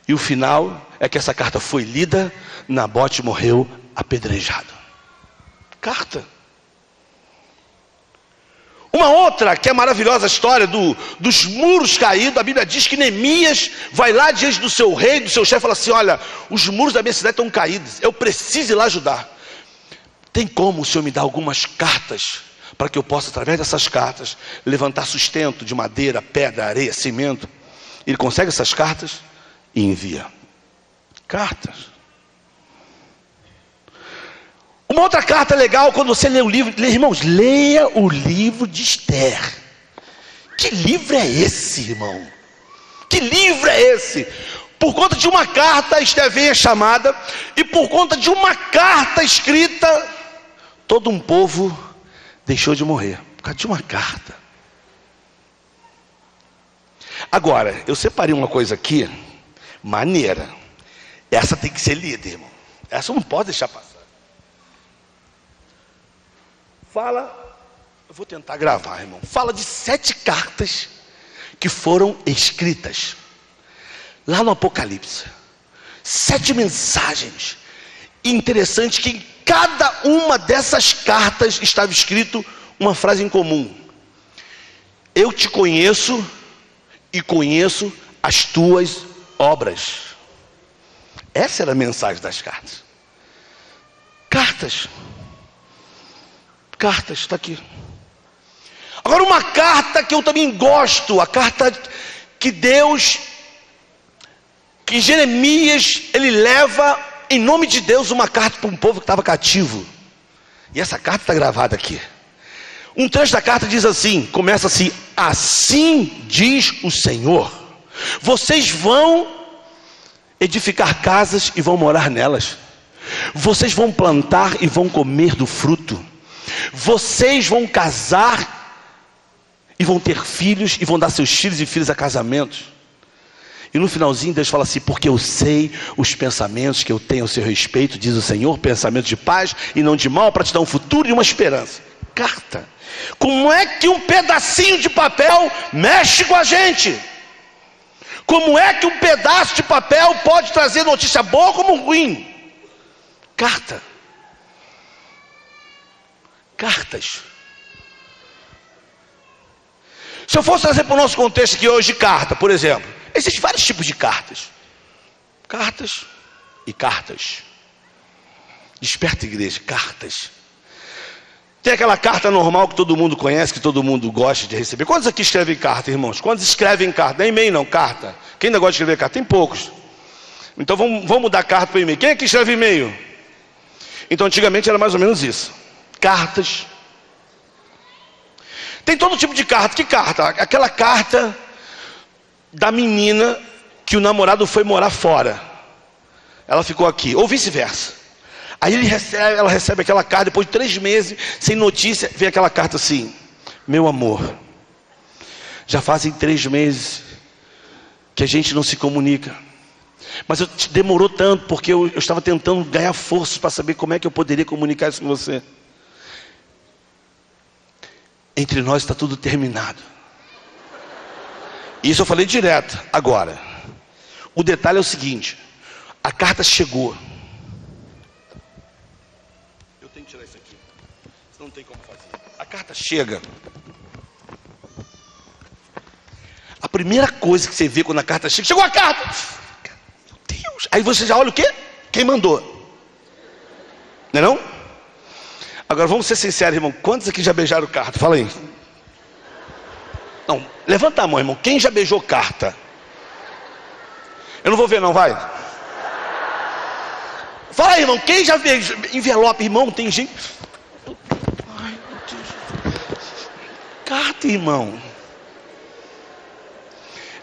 E o final é que essa carta foi lida, Nabote morreu apedrejado. Carta. Uma outra que é maravilhosa, a história dos muros caídos. A Bíblia diz que Neemias vai lá diante do seu rei, do seu chefe, e fala assim: olha, os muros da minha cidade estão caídos, eu preciso ir lá ajudar. Tem como o Senhor me dar algumas cartas, para que eu possa, através dessas cartas, levantar sustento de madeira, pedra, areia, cimento? Ele consegue essas cartas e envia. Cartas. Uma outra carta legal, quando você lê o livro, irmãos, leia o livro de Esther. Que livro é esse, irmão? Que livro é esse? Por conta de uma carta, Esther veio chamada, e por conta de uma carta escrita, todo um povo deixou de morrer. Por causa de uma carta. Agora, eu separei uma coisa aqui, maneira. Essa tem que ser lida, irmão. Essa não pode deixar passar. Eu vou tentar gravar, irmão. Fala de 7 cartas que foram escritas lá no Apocalipse. 7 mensagens. Interessante que em cada uma dessas cartas estava escrito uma frase em comum: eu te conheço e conheço as tuas obras. Essa era a mensagem das cartas. Cartas, está aqui. Agora, uma carta que eu também gosto, a carta que Jeremias, ele leva em nome de Deus uma carta para um povo que estava cativo. E essa carta está gravada aqui. Um trecho da carta diz assim, começa assim: assim diz o Senhor, vocês vão edificar casas e vão morar nelas, vocês vão plantar e vão comer do fruto, vocês vão casar e vão ter filhos e vão dar seus filhos e filhas a casamentos. E no finalzinho Deus fala assim: porque eu sei os pensamentos que eu tenho a seu respeito, diz o Senhor, pensamentos de paz e não de mal, para te dar um futuro e uma esperança. Carta. Como é que um pedacinho de papel mexe com a gente? Como é que um pedaço de papel pode trazer notícia boa como ruim? Carta. Cartas. Se eu fosse trazer para o nosso contexto aqui hoje, carta, por exemplo, existem vários tipos de cartas. Cartas e cartas. Desperta, igreja, cartas. Tem aquela carta normal que todo mundo conhece, que todo mundo gosta de receber. Quantos aqui escrevem carta, irmãos? Quantos escrevem carta? Não é e-mail não, carta. Quem ainda gosta de escrever carta? Tem poucos. Então vamos mudar carta para e-mail. Quem aqui escreve e-mail? Então antigamente era mais ou menos isso. Cartas. Tem todo tipo de carta. Que carta? Aquela carta da menina que o namorado foi morar fora. Ela ficou aqui. Ou vice-versa. Aí ela recebe aquela carta, depois de 3 meses, sem notícia, vem aquela carta assim: meu amor, já fazem 3 meses que a gente não se comunica, mas demorou tanto, porque eu estava tentando ganhar forças para saber como é que eu poderia comunicar isso com você. Entre nós está tudo terminado. Isso eu falei direto. Agora, o detalhe é o seguinte: a carta chegou. Tirar isso aqui, não tem como fazer. A carta chega. A primeira coisa que você vê quando a carta chega: chegou a carta! Meu Deus! Aí você já olha o quê? Quem mandou? Não é não? Agora vamos ser sinceros, irmão. Quantos aqui já beijaram carta? Fala aí. Não, levanta a mão, irmão. Quem já beijou carta? Eu não vou ver não, vai. Fala aí, irmão, quem já beijou envelope, irmão? Tem gente. Ai, meu Deus. Carta, irmão.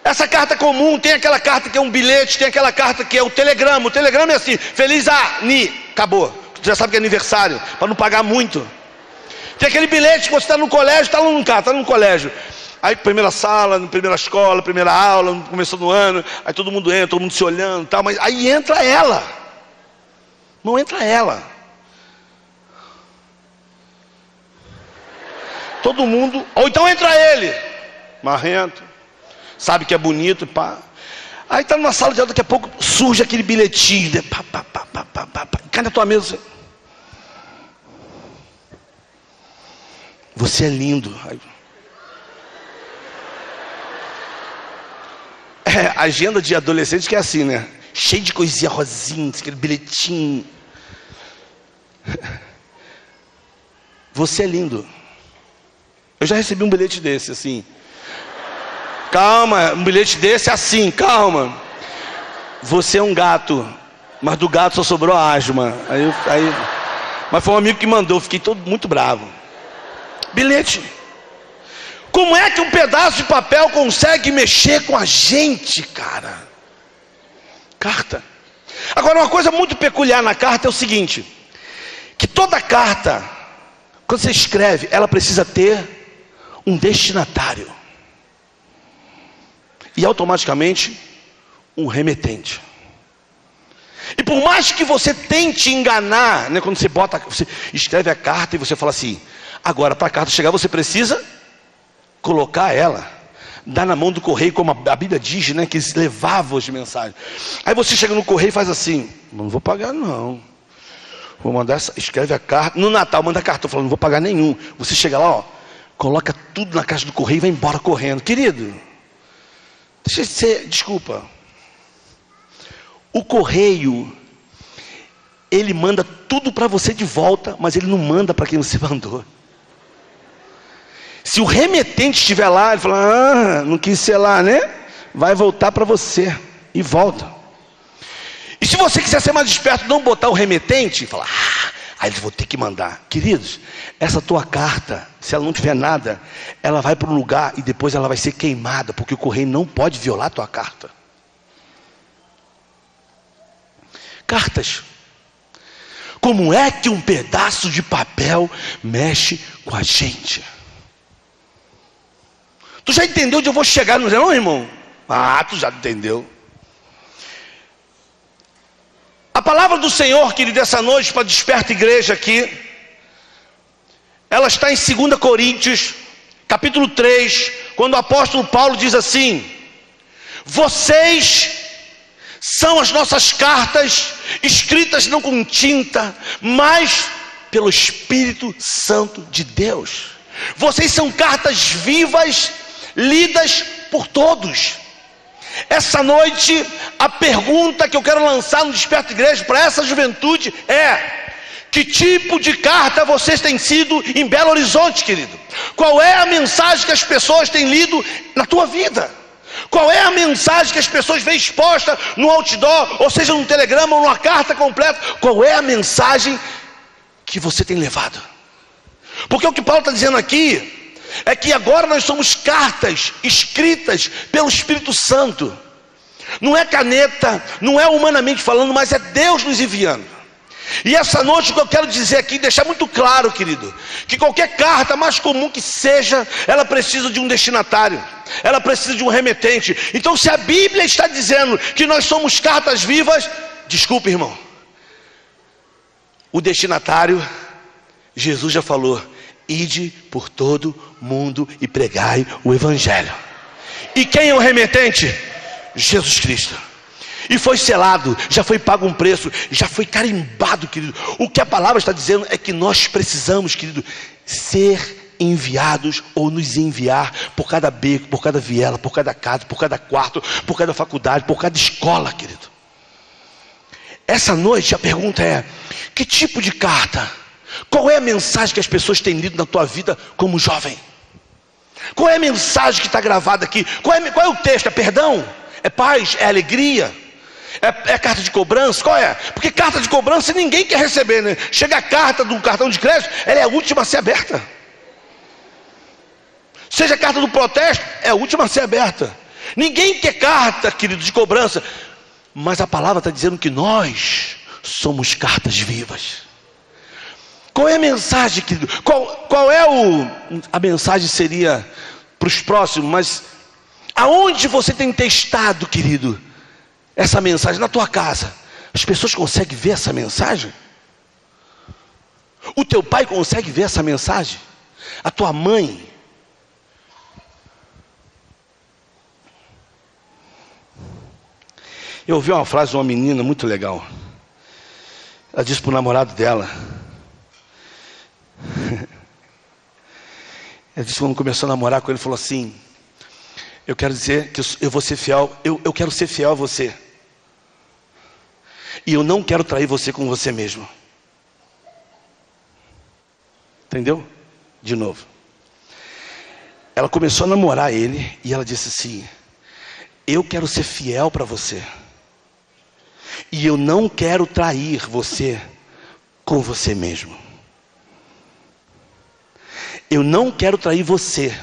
Essa carta comum, tem aquela carta que é um bilhete, tem aquela carta que é o telegrama. O telegrama é assim: feliz Ani, acabou. Tu já sabe que é aniversário, para não pagar muito. Tem aquele bilhete que você está no colégio, está no colégio. Aí primeira sala, primeira escola, primeira aula, começou no ano, aí todo mundo entra, todo mundo se olhando e tal, mas aí entra ela. Não entra ela. Todo mundo, ou então entra ele, marrento, sabe que é bonito, pá. Aí está numa sala de aula, daqui a pouco surge aquele bilhetinho, né? Pá, pá, pá, pá, pá, pá, pá. Cai na tua mesa. Você é lindo. Aí... agenda de adolescente que é assim, né? Cheio de coisinha rosinha, aquele bilhetinho. Você é lindo. Eu já recebi um bilhete desse, assim. Calma, um bilhete desse assim, calma. Você é um gato, mas do gato só sobrou a asma. Mas foi um amigo que mandou, fiquei todo muito bravo. Bilhete. Como é que um pedaço de papel consegue mexer com a gente, cara? Carta. Agora, uma coisa muito peculiar na carta é o seguinte: que toda carta, quando você escreve, ela precisa ter um destinatário. E automaticamente, um remetente. E por mais que você tente enganar, né, quando você escreve a carta e você fala assim, agora para a carta chegar você precisa colocar ela, dar na mão do correio, como a Bíblia diz, né, que eles levavam as mensagens. Aí você chega no correio e faz assim, não vou pagar não. Vou mandar escreve a carta, no Natal manda a carta, eu falo, não vou pagar nenhum. Você chega lá, ó, coloca tudo na caixa do correio e vai embora correndo. Querido, deixa de ser, desculpa. O correio, ele manda tudo para você de volta, mas ele não manda para quem você mandou. Se o remetente estiver lá, ele fala, não quis ser lá, né? Vai voltar para você e volta. E se você quiser ser mais esperto, não botar o remetente, falar, aí eles vão ter que mandar. Queridos, essa tua carta, se ela não tiver nada, ela vai para um lugar e depois ela vai ser queimada, porque o correio não pode violar a tua carta. Cartas. Como é que um pedaço de papel mexe com a gente? Tu já entendeu onde eu vou chegar, não, irmão? Tu já entendeu. A palavra do Senhor, querido, essa noite, para a Desperta Igreja aqui, ela está em 2 Coríntios, capítulo 3, quando o apóstolo Paulo diz assim, vocês são as nossas cartas, escritas não com tinta, mas pelo Espírito Santo de Deus. Vocês são cartas vivas, lidas por todos. Essa noite, a pergunta que eu quero lançar no Desperta Igreja para essa juventude é: que tipo de carta vocês têm sido em Belo Horizonte, querido? Qual é a mensagem que as pessoas têm lido na tua vida? Qual é a mensagem que as pessoas veem exposta no outdoor, ou seja, no telegrama ou numa carta completa? Qual é a mensagem que você tem levado? Porque o que Paulo está dizendo aqui é que agora nós somos cartas escritas pelo Espírito Santo. Não é caneta, não é humanamente falando, mas é Deus nos enviando. E essa noite o que eu quero dizer aqui, deixar muito claro, querido, que qualquer carta, mais comum que seja, ela precisa de um destinatário, ela precisa de um remetente. Então, se a Bíblia está dizendo que nós somos cartas vivas, desculpe, irmão, o destinatário, Jesus já falou, ide por todo mundo e pregai o Evangelho. E quem é o remetente? Jesus Cristo. E foi selado, já foi pago um preço, já foi carimbado, querido. O que a palavra está dizendo é que nós precisamos, querido, ser enviados ou nos enviar por cada beco, por cada viela, por cada casa, por cada quarto, por cada faculdade, por cada escola, querido. Essa noite a pergunta é: que tipo de carta? Qual é a mensagem que as pessoas têm lido na tua vida como jovem? Qual é a mensagem que está gravada aqui? Qual é o texto? É perdão? É paz? É alegria? É carta de cobrança? Qual é? Porque carta de cobrança ninguém quer receber, né? Chega a carta do cartão de crédito, ela é a última a ser aberta. Seja a carta do protesto, é a última a ser aberta. Ninguém quer carta, querido, de cobrança. Mas a palavra está dizendo que nós somos cartas vivas. Qual é a mensagem, querido? Qual é a mensagem seria para os próximos, mas aonde você tem testado, querido, essa mensagem? Na tua casa, as pessoas conseguem ver essa mensagem? O teu pai consegue ver essa mensagem? A tua mãe? Eu ouvi uma frase de uma menina muito legal. Ela disse para o namorado dela. Ela disse quando começou a namorar com ele, falou assim: eu quero dizer que eu vou ser fiel, eu quero ser fiel a você. E eu não quero trair você com você mesmo. Entendeu? De novo. Ela começou a namorar ele e ela disse assim: eu quero ser fiel para você. E eu não quero trair você com você mesmo. Eu não quero trair você.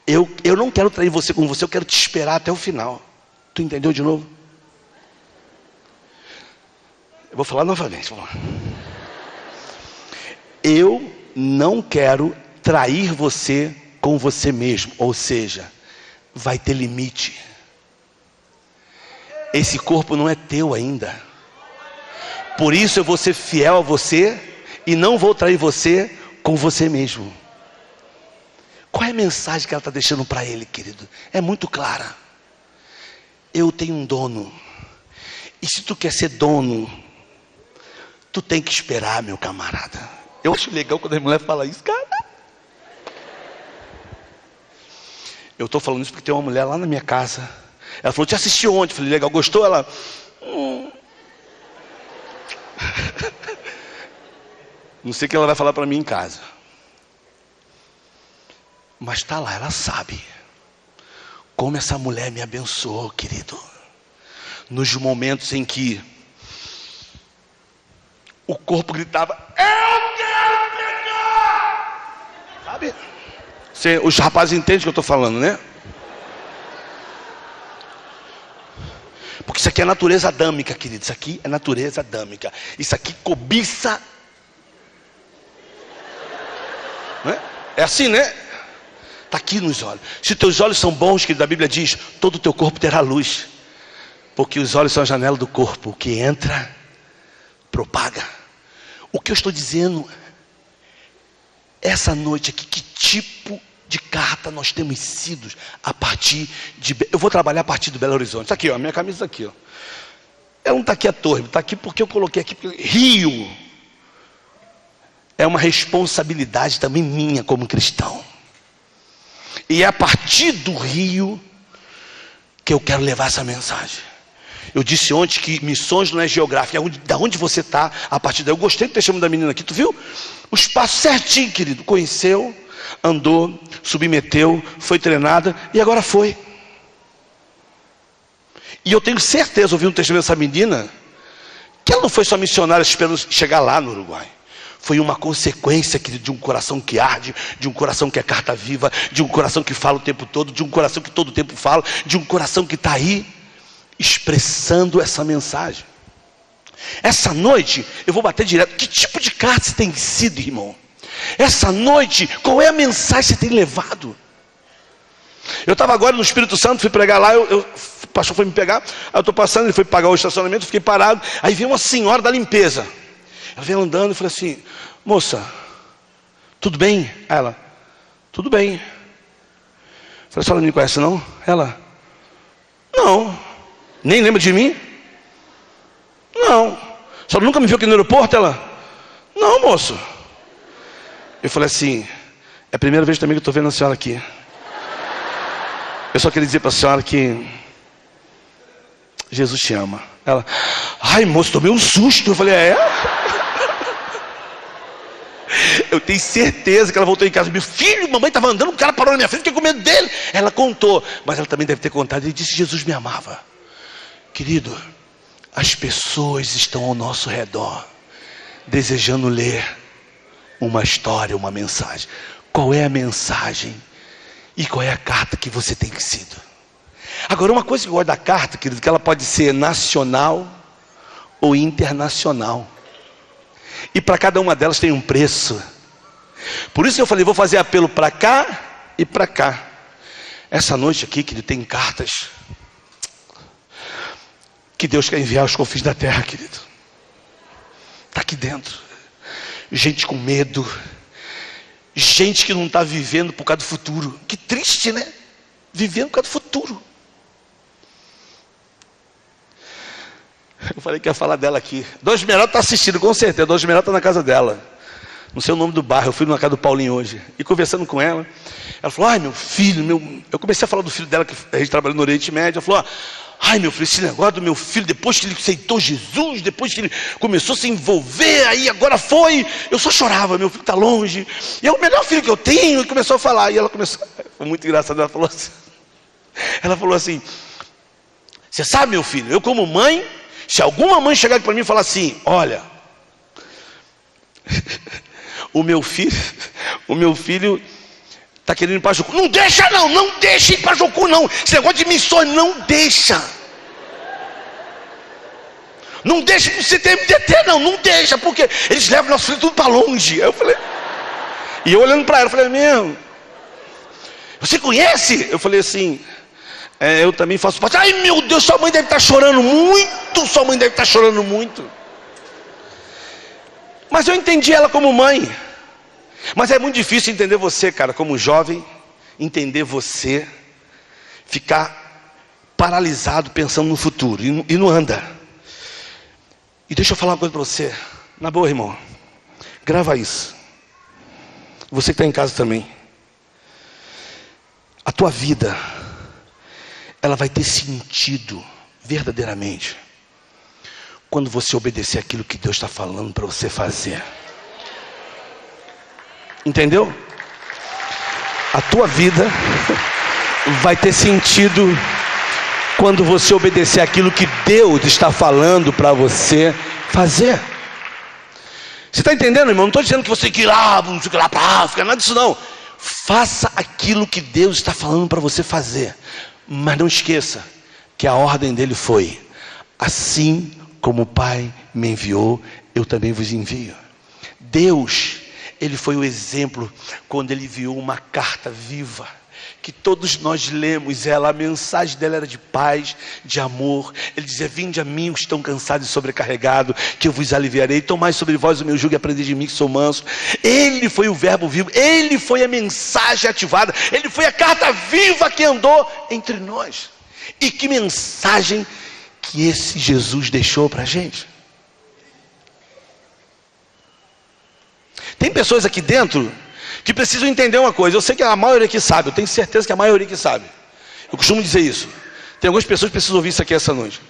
Eu não quero trair você com você, eu quero te esperar até o final. Tu entendeu de novo? Eu vou falar novamente. Vamos lá. Eu não quero trair você com você mesmo. Ou seja, vai ter limite. Esse corpo não é teu ainda. Por isso eu vou ser fiel a você e não vou trair você com você mesmo. Qual é a mensagem que ela está deixando para ele, querido? É muito clara. Eu tenho um dono. E se tu quer ser dono, tu tem que esperar, meu camarada. Eu acho legal quando a mulher fala isso, cara. Eu estou falando isso porque tem uma mulher lá na minha casa. Ela falou: te assisti ontem. Eu falei: legal, gostou? Ela... Não sei o que ela vai falar para mim em casa. Mas está lá, ela sabe. Como essa mulher me abençoou, querido. Nos momentos em que o corpo gritava: eu quero pegar! Sabe? Os rapazes entendem o que eu estou falando, né? Porque isso aqui é natureza adâmica, querido. Isso aqui é natureza adâmica. Isso aqui cobiça. Né? É assim, né? Está aqui nos olhos. Se teus olhos são bons, querido, a Bíblia diz: todo o teu corpo terá luz. Porque os olhos são a janela do corpo. O que entra, propaga. O que eu estou dizendo, essa noite aqui, que tipo de carta nós temos sido a partir de... Eu vou trabalhar a partir do Belo Horizonte. Está aqui, ó, minha camisa está aqui, ó. Ela não está aqui à toa, está aqui porque eu coloquei aqui. Rio é uma responsabilidade também minha como cristão. E é a partir do Rio que eu quero levar essa mensagem. Eu disse ontem que missões não é geográfica, é da onde você está, a partir daí. Eu gostei do testemunho da menina aqui, tu viu? Os passos certinho, querido. Conheceu, andou, submeteu, foi treinada e agora foi. E eu tenho certeza, ouvindo o testemunho dessa menina, que ela não foi só missionária esperando chegar lá no Uruguai. Foi uma consequência, querido, de um coração que arde, de um coração que é carta viva, de um coração que fala o tempo todo, de um coração que todo o tempo fala, de um coração que está aí expressando essa mensagem. Essa noite eu vou bater direto. Que tipo de carta você tem sido, irmão? Essa noite, qual é a mensagem que você tem levado? Eu estava agora no Espírito Santo, fui pregar lá, o pastor foi me pegar, aí eu estou passando, ele foi pagar o estacionamento, fiquei parado, aí veio uma senhora da limpeza. Ela veio andando e falou assim: moça, tudo bem? Ela: tudo bem. Eu falei: a senhora não me conhece não? Ela: não. Nem lembra de mim? Não. A senhora nunca me viu aqui no aeroporto? Ela: não, moço. Eu falei assim: é a primeira vez também que eu estou vendo a senhora aqui. Eu só queria dizer para a senhora que Jesus te ama. Ela: ai, moço, tomei um susto. Eu falei: é? Eu tenho certeza que ela voltou em casa: meu filho, mamãe estava andando, um cara parou na minha frente, fiquei com medo dele. Ela contou, mas ela também deve ter contado. Ele disse: Jesus me amava. Querido, as pessoas estão ao nosso redor, desejando ler uma história, uma mensagem. Qual é a mensagem e qual é a carta que você tem sido? Agora, uma coisa que eu gosto da carta, querido, que ela pode ser nacional ou internacional. E para cada uma delas tem um preço. Por isso que eu falei: vou fazer apelo para cá e para cá. Essa noite aqui, querido, tem cartas que Deus quer enviar aos confins da terra, querido. Está aqui dentro. Gente com medo. Gente que não está vivendo por causa do futuro. Que triste, né? Vivendo por causa do futuro. Eu falei que ia falar dela aqui. Dona Esmeralda está assistindo, com certeza. Dona Esmeralda está na casa dela. Não sei o nome do bairro. Eu fui na casa do Paulinho hoje. E conversando com ela, ela falou, ai, meu filho, Eu comecei a falar do filho dela, que a gente trabalha no Oriente Médio. Ela falou, ai, meu filho, esse negócio do meu filho, depois que ele aceitou Jesus, depois que ele começou a se envolver, aí agora foi. Eu só chorava, meu filho está longe. E é o melhor filho que eu tenho. E começou a falar. E ela começou, foi muito engraçado, ela falou assim, você sabe, meu filho, eu como mãe, se alguma mãe chegar aqui para mim e falar assim, olha, o meu filho está querendo ir para Jucu. Não deixa ir para Jucu não. Esse negócio de missões, não deixa. Não deixa para você ter MDT, não deixa, porque eles levam nosso filho tudo para longe. Aí eu falei, e eu olhando para ela, eu falei, meu, você conhece? Eu falei assim, eu também faço parte. Ai, meu Deus, sua mãe deve estar chorando muito. Mas eu entendi ela como mãe. Mas é muito difícil entender você, cara, como jovem. Entender você, ficar paralisado pensando no futuro e não anda. E deixa eu falar uma coisa para você. Na boa, irmão, grava isso. Você que está em casa também. A tua vida, ela vai ter sentido verdadeiramente quando você obedecer aquilo que Deus está falando para você fazer. Entendeu? A tua vida vai ter sentido quando você obedecer aquilo que Deus está falando para você fazer. Você está entendendo, irmão? Não estou dizendo que você tem que ir lá, não sei lá para a África, nada disso não. Faça aquilo que Deus está falando para você fazer. Mas não esqueça que a ordem dele foi: assim como o Pai me enviou, eu também vos envio. Deus, ele foi o exemplo quando ele enviou uma carta viva, que todos nós lemos ela. A mensagem dela era de paz, de amor. Ele dizia: vinde a mim os que estão cansados e sobrecarregados, que eu vos aliviarei. Tomai sobre vós o meu jugo e aprendei de mim, que sou manso. Ele foi o verbo vivo, ele foi a mensagem ativada, ele foi a carta viva que andou entre nós. E que mensagem que esse Jesus deixou para a gente? Tem pessoas aqui dentro que precisam entender uma coisa. Eu sei que a maioria aqui sabe, eu tenho certeza que a maioria aqui sabe. Eu costumo dizer isso. Tem algumas pessoas que precisam ouvir isso aqui essa noite.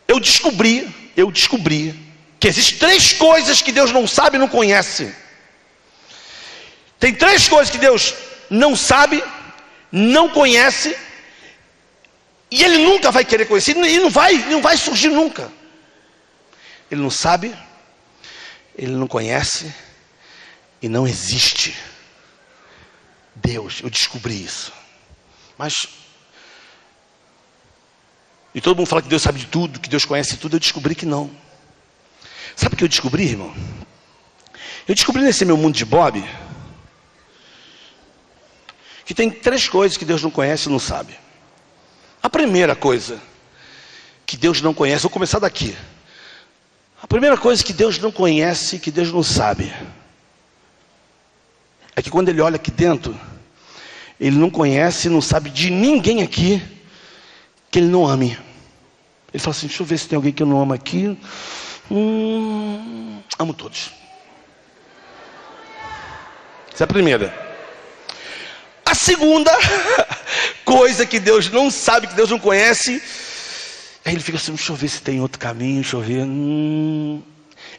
Eu descobri que existem 3 coisas que Deus não sabe e não conhece. Tem 3 coisas que Deus não sabe, não conhece, e Ele nunca vai querer conhecer, e não vai surgir nunca. Ele não sabe, Ele não conhece, e não existe. Deus, eu descobri isso. Mas, e todo mundo fala que Deus sabe de tudo, que Deus conhece tudo. Eu descobri que não. Sabe o que eu descobri, irmão? Eu descobri nesse meu mundo de Bob que tem 3 coisas que Deus não conhece e não sabe. A primeira coisa que Deus não conhece, vou começar daqui. A primeira coisa que Deus não conhece, que Deus não sabe, é que quando Ele olha aqui dentro, Ele não conhece, não sabe de ninguém aqui que Ele não ame. Ele fala assim: deixa eu ver se tem alguém que eu não amo aqui. Amo todos. Essa é a primeira. A segunda coisa que Deus não sabe, que Deus não conhece, aí Ele fica assim: deixa eu ver se tem outro caminho, deixa eu ver.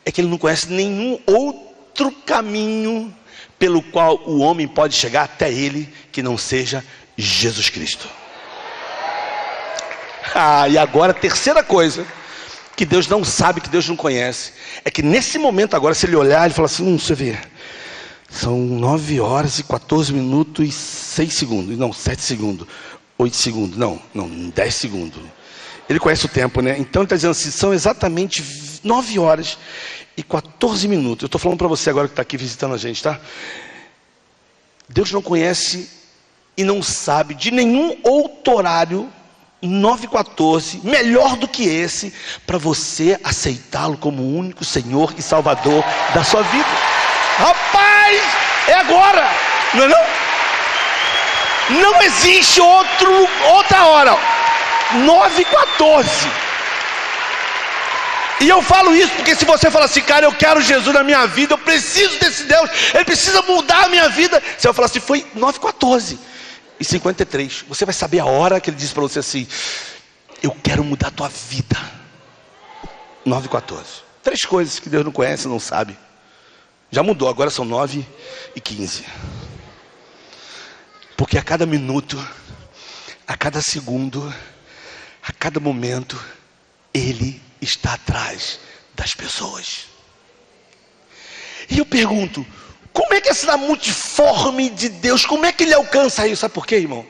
É que Ele não conhece nenhum outro caminho pelo qual o homem pode chegar até Ele, que não seja Jesus Cristo. E agora a terceira coisa que Deus não sabe, que Deus não conhece, é que nesse momento agora, se Ele olhar, Ele fala assim: você vê, são 9 horas e 14 minutos e 6 segundos, não, 7 segundos, 8 segundos, não, 10 segundos. Ele conhece o tempo, né? Então Ele está dizendo assim: são exatamente 9 horas e 14 minutos. Eu estou falando para você agora que está aqui visitando a gente, tá? Deus não conhece e não sabe de nenhum outro horário, 9h14, melhor do que esse, para você aceitá-lo como o único Senhor e Salvador da sua vida. Rapaz, é agora, não é não? Não existe outra hora. 9h14. E eu falo isso porque se você fala assim, cara, eu quero Jesus na minha vida, eu preciso desse Deus, Ele precisa mudar a minha vida. Você vai falar assim, foi 9h14:53. Você vai saber a hora que Ele disse para você assim, eu quero mudar a tua vida. 9h14. 3 coisas que Deus não conhece, não sabe. Já mudou, agora são 9h15. Porque a cada minuto, a cada segundo, a cada momento, Ele está atrás das pessoas. E eu pergunto, como é que essa multiforme de Deus, como é que Ele alcança isso? Sabe por quê, irmão?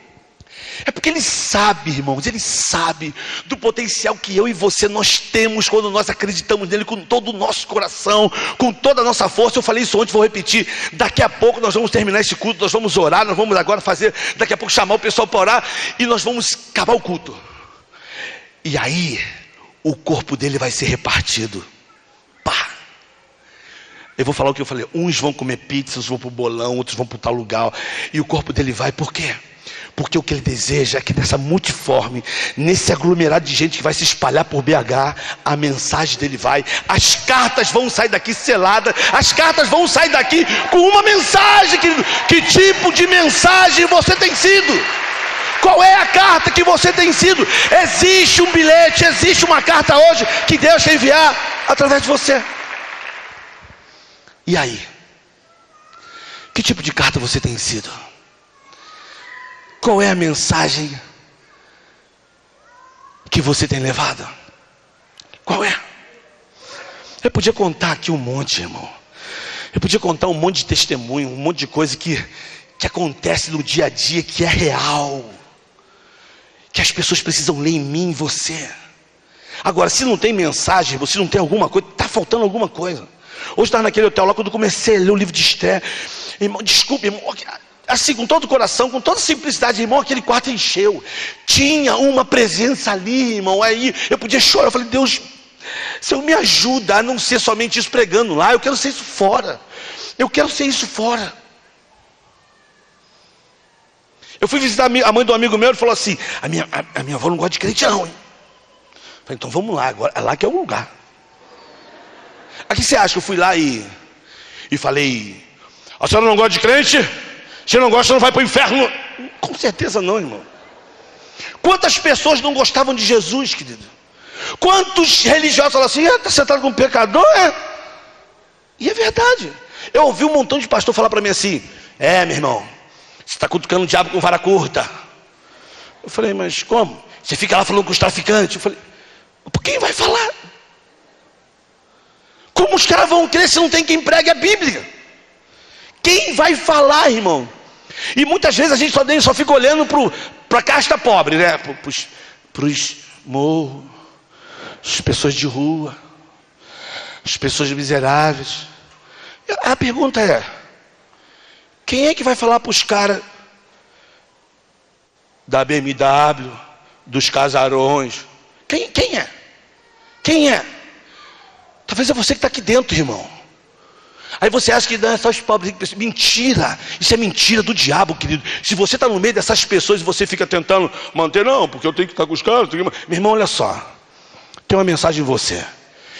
É porque Ele sabe, irmãos, Ele sabe do potencial que eu e você nós temos quando nós acreditamos nele com todo o nosso coração, com toda a nossa força. Eu falei isso ontem, vou repetir. Daqui a pouco nós vamos terminar esse culto, nós vamos orar, nós vamos agora fazer, daqui a pouco chamar o pessoal para orar e nós vamos acabar o culto. E aí, o corpo dele vai ser repartido. Pá! Eu vou falar o que eu falei. Uns vão comer pizza, outros vão para o bolão, outros vão para tal lugar. E o corpo dele vai, por quê? Porque o que ele deseja é que nessa multiforme, nesse aglomerado de gente que vai se espalhar por BH, a mensagem dele vai. As cartas vão sair daqui seladas. As cartas vão sair daqui com uma mensagem. Que tipo de mensagem você tem sido? Qual é a carta que você tem sido? Existe um bilhete, existe uma carta hoje que Deus quer enviar através de você. E aí? Que tipo de carta você tem sido? Qual é a mensagem que você tem levado? Qual é? Eu podia contar aqui um monte, irmão. Eu podia contar um monte de testemunho, um monte de coisa que acontece no dia a dia, que é real. Que as pessoas precisam ler em mim, em você. Agora, se não tem mensagem, se não tem alguma coisa, está faltando alguma coisa. Hoje estava naquele hotel lá, quando eu comecei a ler o livro de Esther. Irmão, desculpe, irmão, assim, com todo o coração, com toda simplicidade, irmão, aquele quarto encheu. Tinha uma presença ali, irmão. Aí eu podia chorar. Eu falei, Deus, Senhor, me ajuda a não ser somente isso pregando lá. Eu quero ser isso fora. Eu quero ser isso fora. Eu fui visitar a mãe do amigo meu, ele falou assim, a minha avó não gosta de crente não, hein? Eu falei, então vamos lá, agora, é lá que é o lugar. Aqui você acha que eu fui lá e falei, a senhora não gosta de crente? Se não gosta, não vai para o inferno. Com certeza não, irmão. Quantas pessoas não gostavam de Jesus, querido? Quantos religiosos falaram assim, está sentado com um pecador? E é verdade. Eu ouvi um montão de pastor falar para mim assim, meu irmão, você está cutucando o diabo com vara curta. Eu falei, mas como? Você fica lá falando com os traficantes. Eu falei, por quem vai falar? Como os caras vão crer se não tem quem pregue a Bíblia? Quem vai falar, irmão? E muitas vezes a gente só fica olhando para a casta pobre, né? Para os morros, as pessoas de rua, as pessoas miseráveis. A pergunta é, quem é que vai falar para os caras da BMW, dos casarões? Quem é? Quem é? Talvez é você que está aqui dentro, irmão. Aí você acha que não é só os pobres. Mentira, isso é mentira do diabo, querido. Se você está no meio dessas pessoas e você fica tentando manter, não, porque eu tenho que estar com os caras. Meu irmão, olha só, tem uma mensagem em você.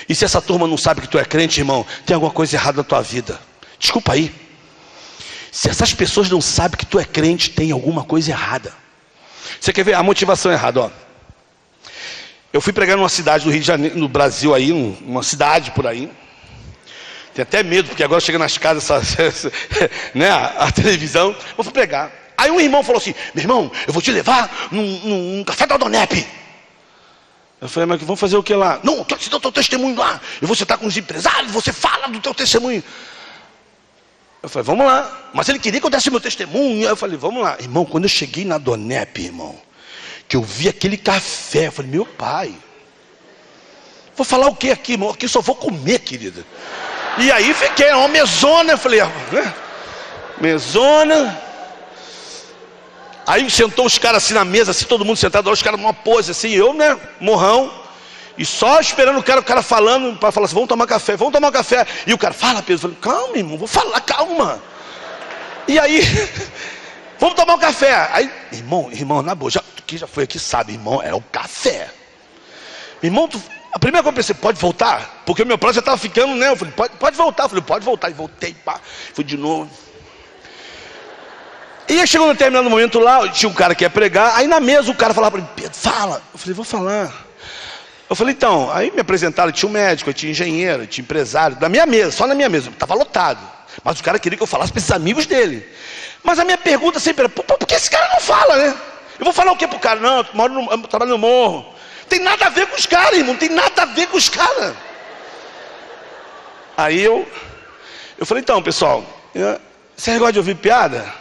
E se essa turma não sabe que tu é crente, irmão, tem alguma coisa errada na tua vida. Desculpa aí. Se essas pessoas não sabem que tu é crente, tem alguma coisa errada. Você quer ver a motivação errada, ó? Eu fui pregar numa cidade do Rio de Janeiro, no Brasil aí, uma cidade por aí. Tenho até medo, porque agora chega nas casas né, a televisão. Eu fui pregar. Aí um irmão falou assim, meu irmão, eu vou te levar num café da Donep. Eu falei, mas vamos fazer o que lá? Não, eu quero te dar o teu testemunho lá. Eu vou sentar com os empresários, você fala do teu testemunho. Eu falei, vamos lá. Mas ele queria que eu desse meu testemunho. Eu falei, vamos lá. Irmão, quando eu cheguei na Donep, irmão, que eu vi aquele café, eu falei, meu pai, vou falar o que aqui, irmão? Aqui eu só vou comer, querida. E aí fiquei, uma mesona, eu falei, mesona. Aí sentou os caras assim na mesa, assim, todo mundo sentado, os caras numa pose assim, eu, né, morrão. E só esperando o cara falando, para falar assim, vamos tomar café. E o cara, fala, Pedro. Eu falei, calma, irmão, vou falar, calma. E aí, vamos tomar um café. Aí, irmão, na boa, quem já foi aqui sabe, irmão, é o café. Irmão, A primeira coisa que eu pensei, pode voltar? Porque o meu plano já estava ficando, né? Eu falei, pode voltar. Eu falei, pode voltar. E voltei, pá. Fui de novo. E aí chegou no determinado momento lá, tinha um cara que ia pregar. Aí na mesa o cara falava para mim, Pedro, fala. Eu falei, vou falar. Eu falei, então, aí me apresentaram, tinha um médico, tinha engenheiro, tinha empresário. Na minha mesa, só na minha mesa. Estava lotado. Mas o cara queria que eu falasse para esses amigos dele. Mas a minha pergunta sempre era, por que esse cara não fala, né? Eu vou falar o que pro cara? Não, eu trabalho no morro. Tem nada a ver com os caras, irmão. Tem nada a ver com os caras. Aí eu falei, então, pessoal, vocês gostam de ouvir piada?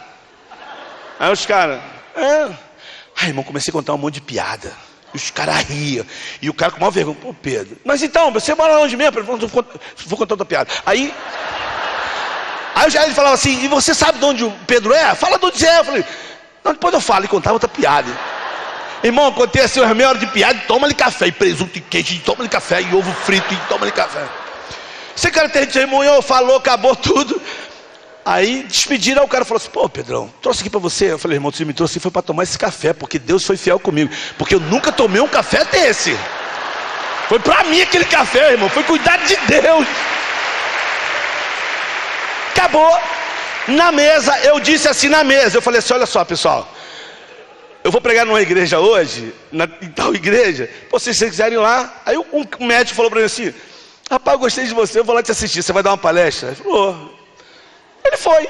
Aí os caras, Aí, irmão, comecei a contar um monte de piada. E os caras riam. E o cara com maior vergonha, pô, Pedro. Mas então, você mora onde mesmo? Eu falei, vou contar outra piada. Aí ele falava assim, e você sabe de onde o Pedro é? Fala de onde é. Eu falei, não, depois eu falo. E contava outra piada. Irmão, contei assim, umas meia hora de piada, toma-lhe café, e presunto, e queijo, e toma-lhe café, e ovo frito, e toma-lhe café. Esse cara testemunhou, falou, acabou tudo. Aí despediram, aí o cara falou assim, pô, Pedrão, trouxe aqui para você. Eu falei, irmão, você me trouxe foi para tomar esse café, porque Deus foi fiel comigo. Porque eu nunca tomei um café desse. Foi para mim aquele café, irmão, foi cuidado de Deus. Acabou. Na mesa, eu disse assim na mesa, eu falei assim, olha só, pessoal, eu vou pregar numa igreja hoje, em tal igreja, pô, se vocês quiserem ir lá. Aí um médico falou para mim assim, rapaz, eu gostei de você, eu vou lá te assistir, você vai dar uma palestra? Ele falou, ele foi.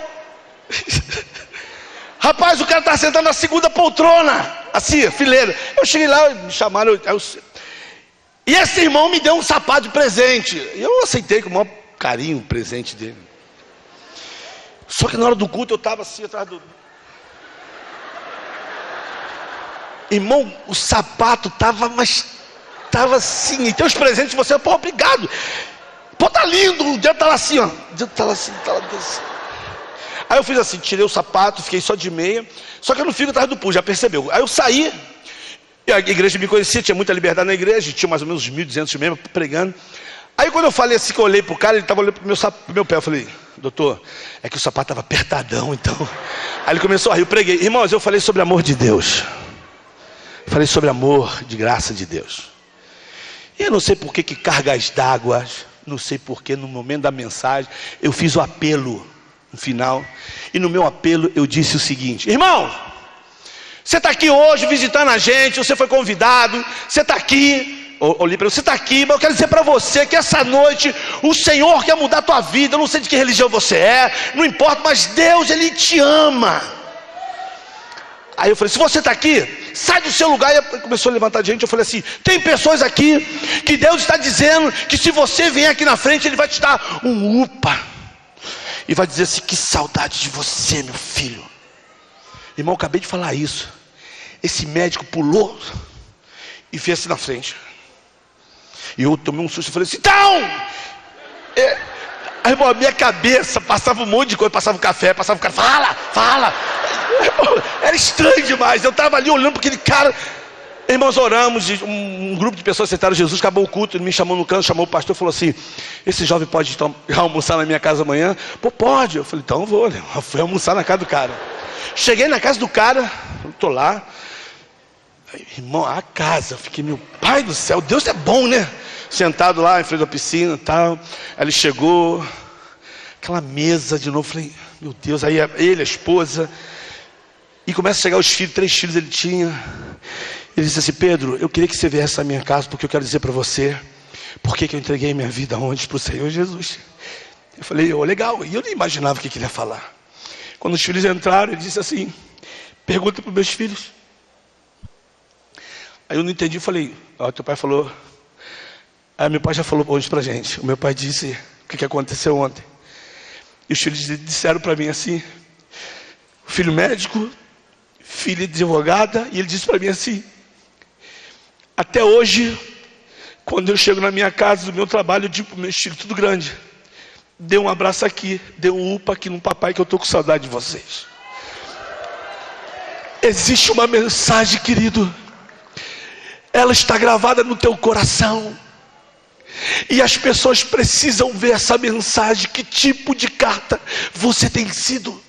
Rapaz, o cara está sentado na segunda poltrona, assim, fileira. Eu cheguei lá, me chamaram, e esse irmão me deu um sapato de presente. E eu aceitei com o maior carinho o presente dele. Só que na hora do culto eu estava assim, atrás do... Irmão, o sapato estava, mas estava assim. E tem os presentes de você, pô, obrigado. Pô, tá lindo, o dedo tá lá assim, ó. O dedo tá lá assim, tá lá assim. Aí eu fiz assim, tirei o sapato, fiquei só de meia. Só que eu não fico atrás do pulso, já percebeu. Aí eu saí, e a igreja me conhecia, tinha muita liberdade na igreja, tinha mais ou menos 1.200 membros pregando. Aí quando eu falei assim, que eu olhei pro cara, ele estava olhando pro meu pé, eu falei, doutor, é que o sapato estava apertadão, então. Aí ele começou a rir, eu preguei. Irmãos, eu falei sobre amor de Deus. Falei sobre amor de graça de Deus. E eu não sei por que cargas d'água, não sei por que no momento da mensagem, eu fiz o apelo no final. E no meu apelo eu disse o seguinte, irmão, você está aqui hoje visitando a gente, você foi convidado, você está aqui... Olhei para você, está aqui, mas eu quero dizer para você que essa noite o Senhor quer mudar a tua vida. Eu não sei de que religião você é, não importa, mas Deus, Ele te ama. Aí eu falei, se você está aqui, sai do seu lugar. E começou a levantar gente, eu falei assim, tem pessoas aqui que Deus está dizendo que se você vier aqui na frente, Ele vai te dar um upa. E vai dizer assim, que saudade de você, meu filho. Irmão, eu acabei de falar isso. Esse médico pulou e fez assim na frente. E eu tomei um susto e falei assim, então! Aí, irmão, a minha cabeça passava um monte de coisa, passava o cara, fala! Era estranho demais, eu estava ali olhando para aquele cara. Irmãos, oramos, um grupo de pessoas aceitaram Jesus, acabou o culto, ele me chamou no canto, chamou o pastor e falou assim, esse jovem pode almoçar na minha casa amanhã? Pô, pode. Eu falei, então eu vou, né? Eu fui almoçar na casa do cara. Cheguei na casa do cara, estou lá. Irmão, a casa, eu fiquei, meu pai do céu, Deus é bom, né? Sentado lá em frente da piscina e tal. Aí ele chegou, aquela mesa de novo, falei, meu Deus, aí ele, a esposa, e começa a chegar os filhos, 3 filhos ele tinha. Ele disse assim, Pedro, eu queria que você viesse à minha casa, porque eu quero dizer para você, por que eu entreguei minha vida onde? Para o Senhor Jesus. Eu falei, legal, e eu nem imaginava o que ele ia falar. Quando os filhos entraram, ele disse assim, pergunta para os meus filhos. Aí eu não entendi, falei, teu pai falou. Aí meu pai já falou hoje pra gente. O meu pai disse o que aconteceu ontem. E os filhos disseram para mim assim, filho médico, filha advogada, e ele disse para mim assim, até hoje, quando eu chego na minha casa, do meu trabalho, eu digo pro meu filho, tudo grande, dê um abraço aqui, dê um upa aqui no papai, que eu estou com saudade de vocês. Existe uma mensagem, querido, ela está gravada no teu coração, e as pessoas precisam ver essa mensagem. Que tipo de carta você tem sido?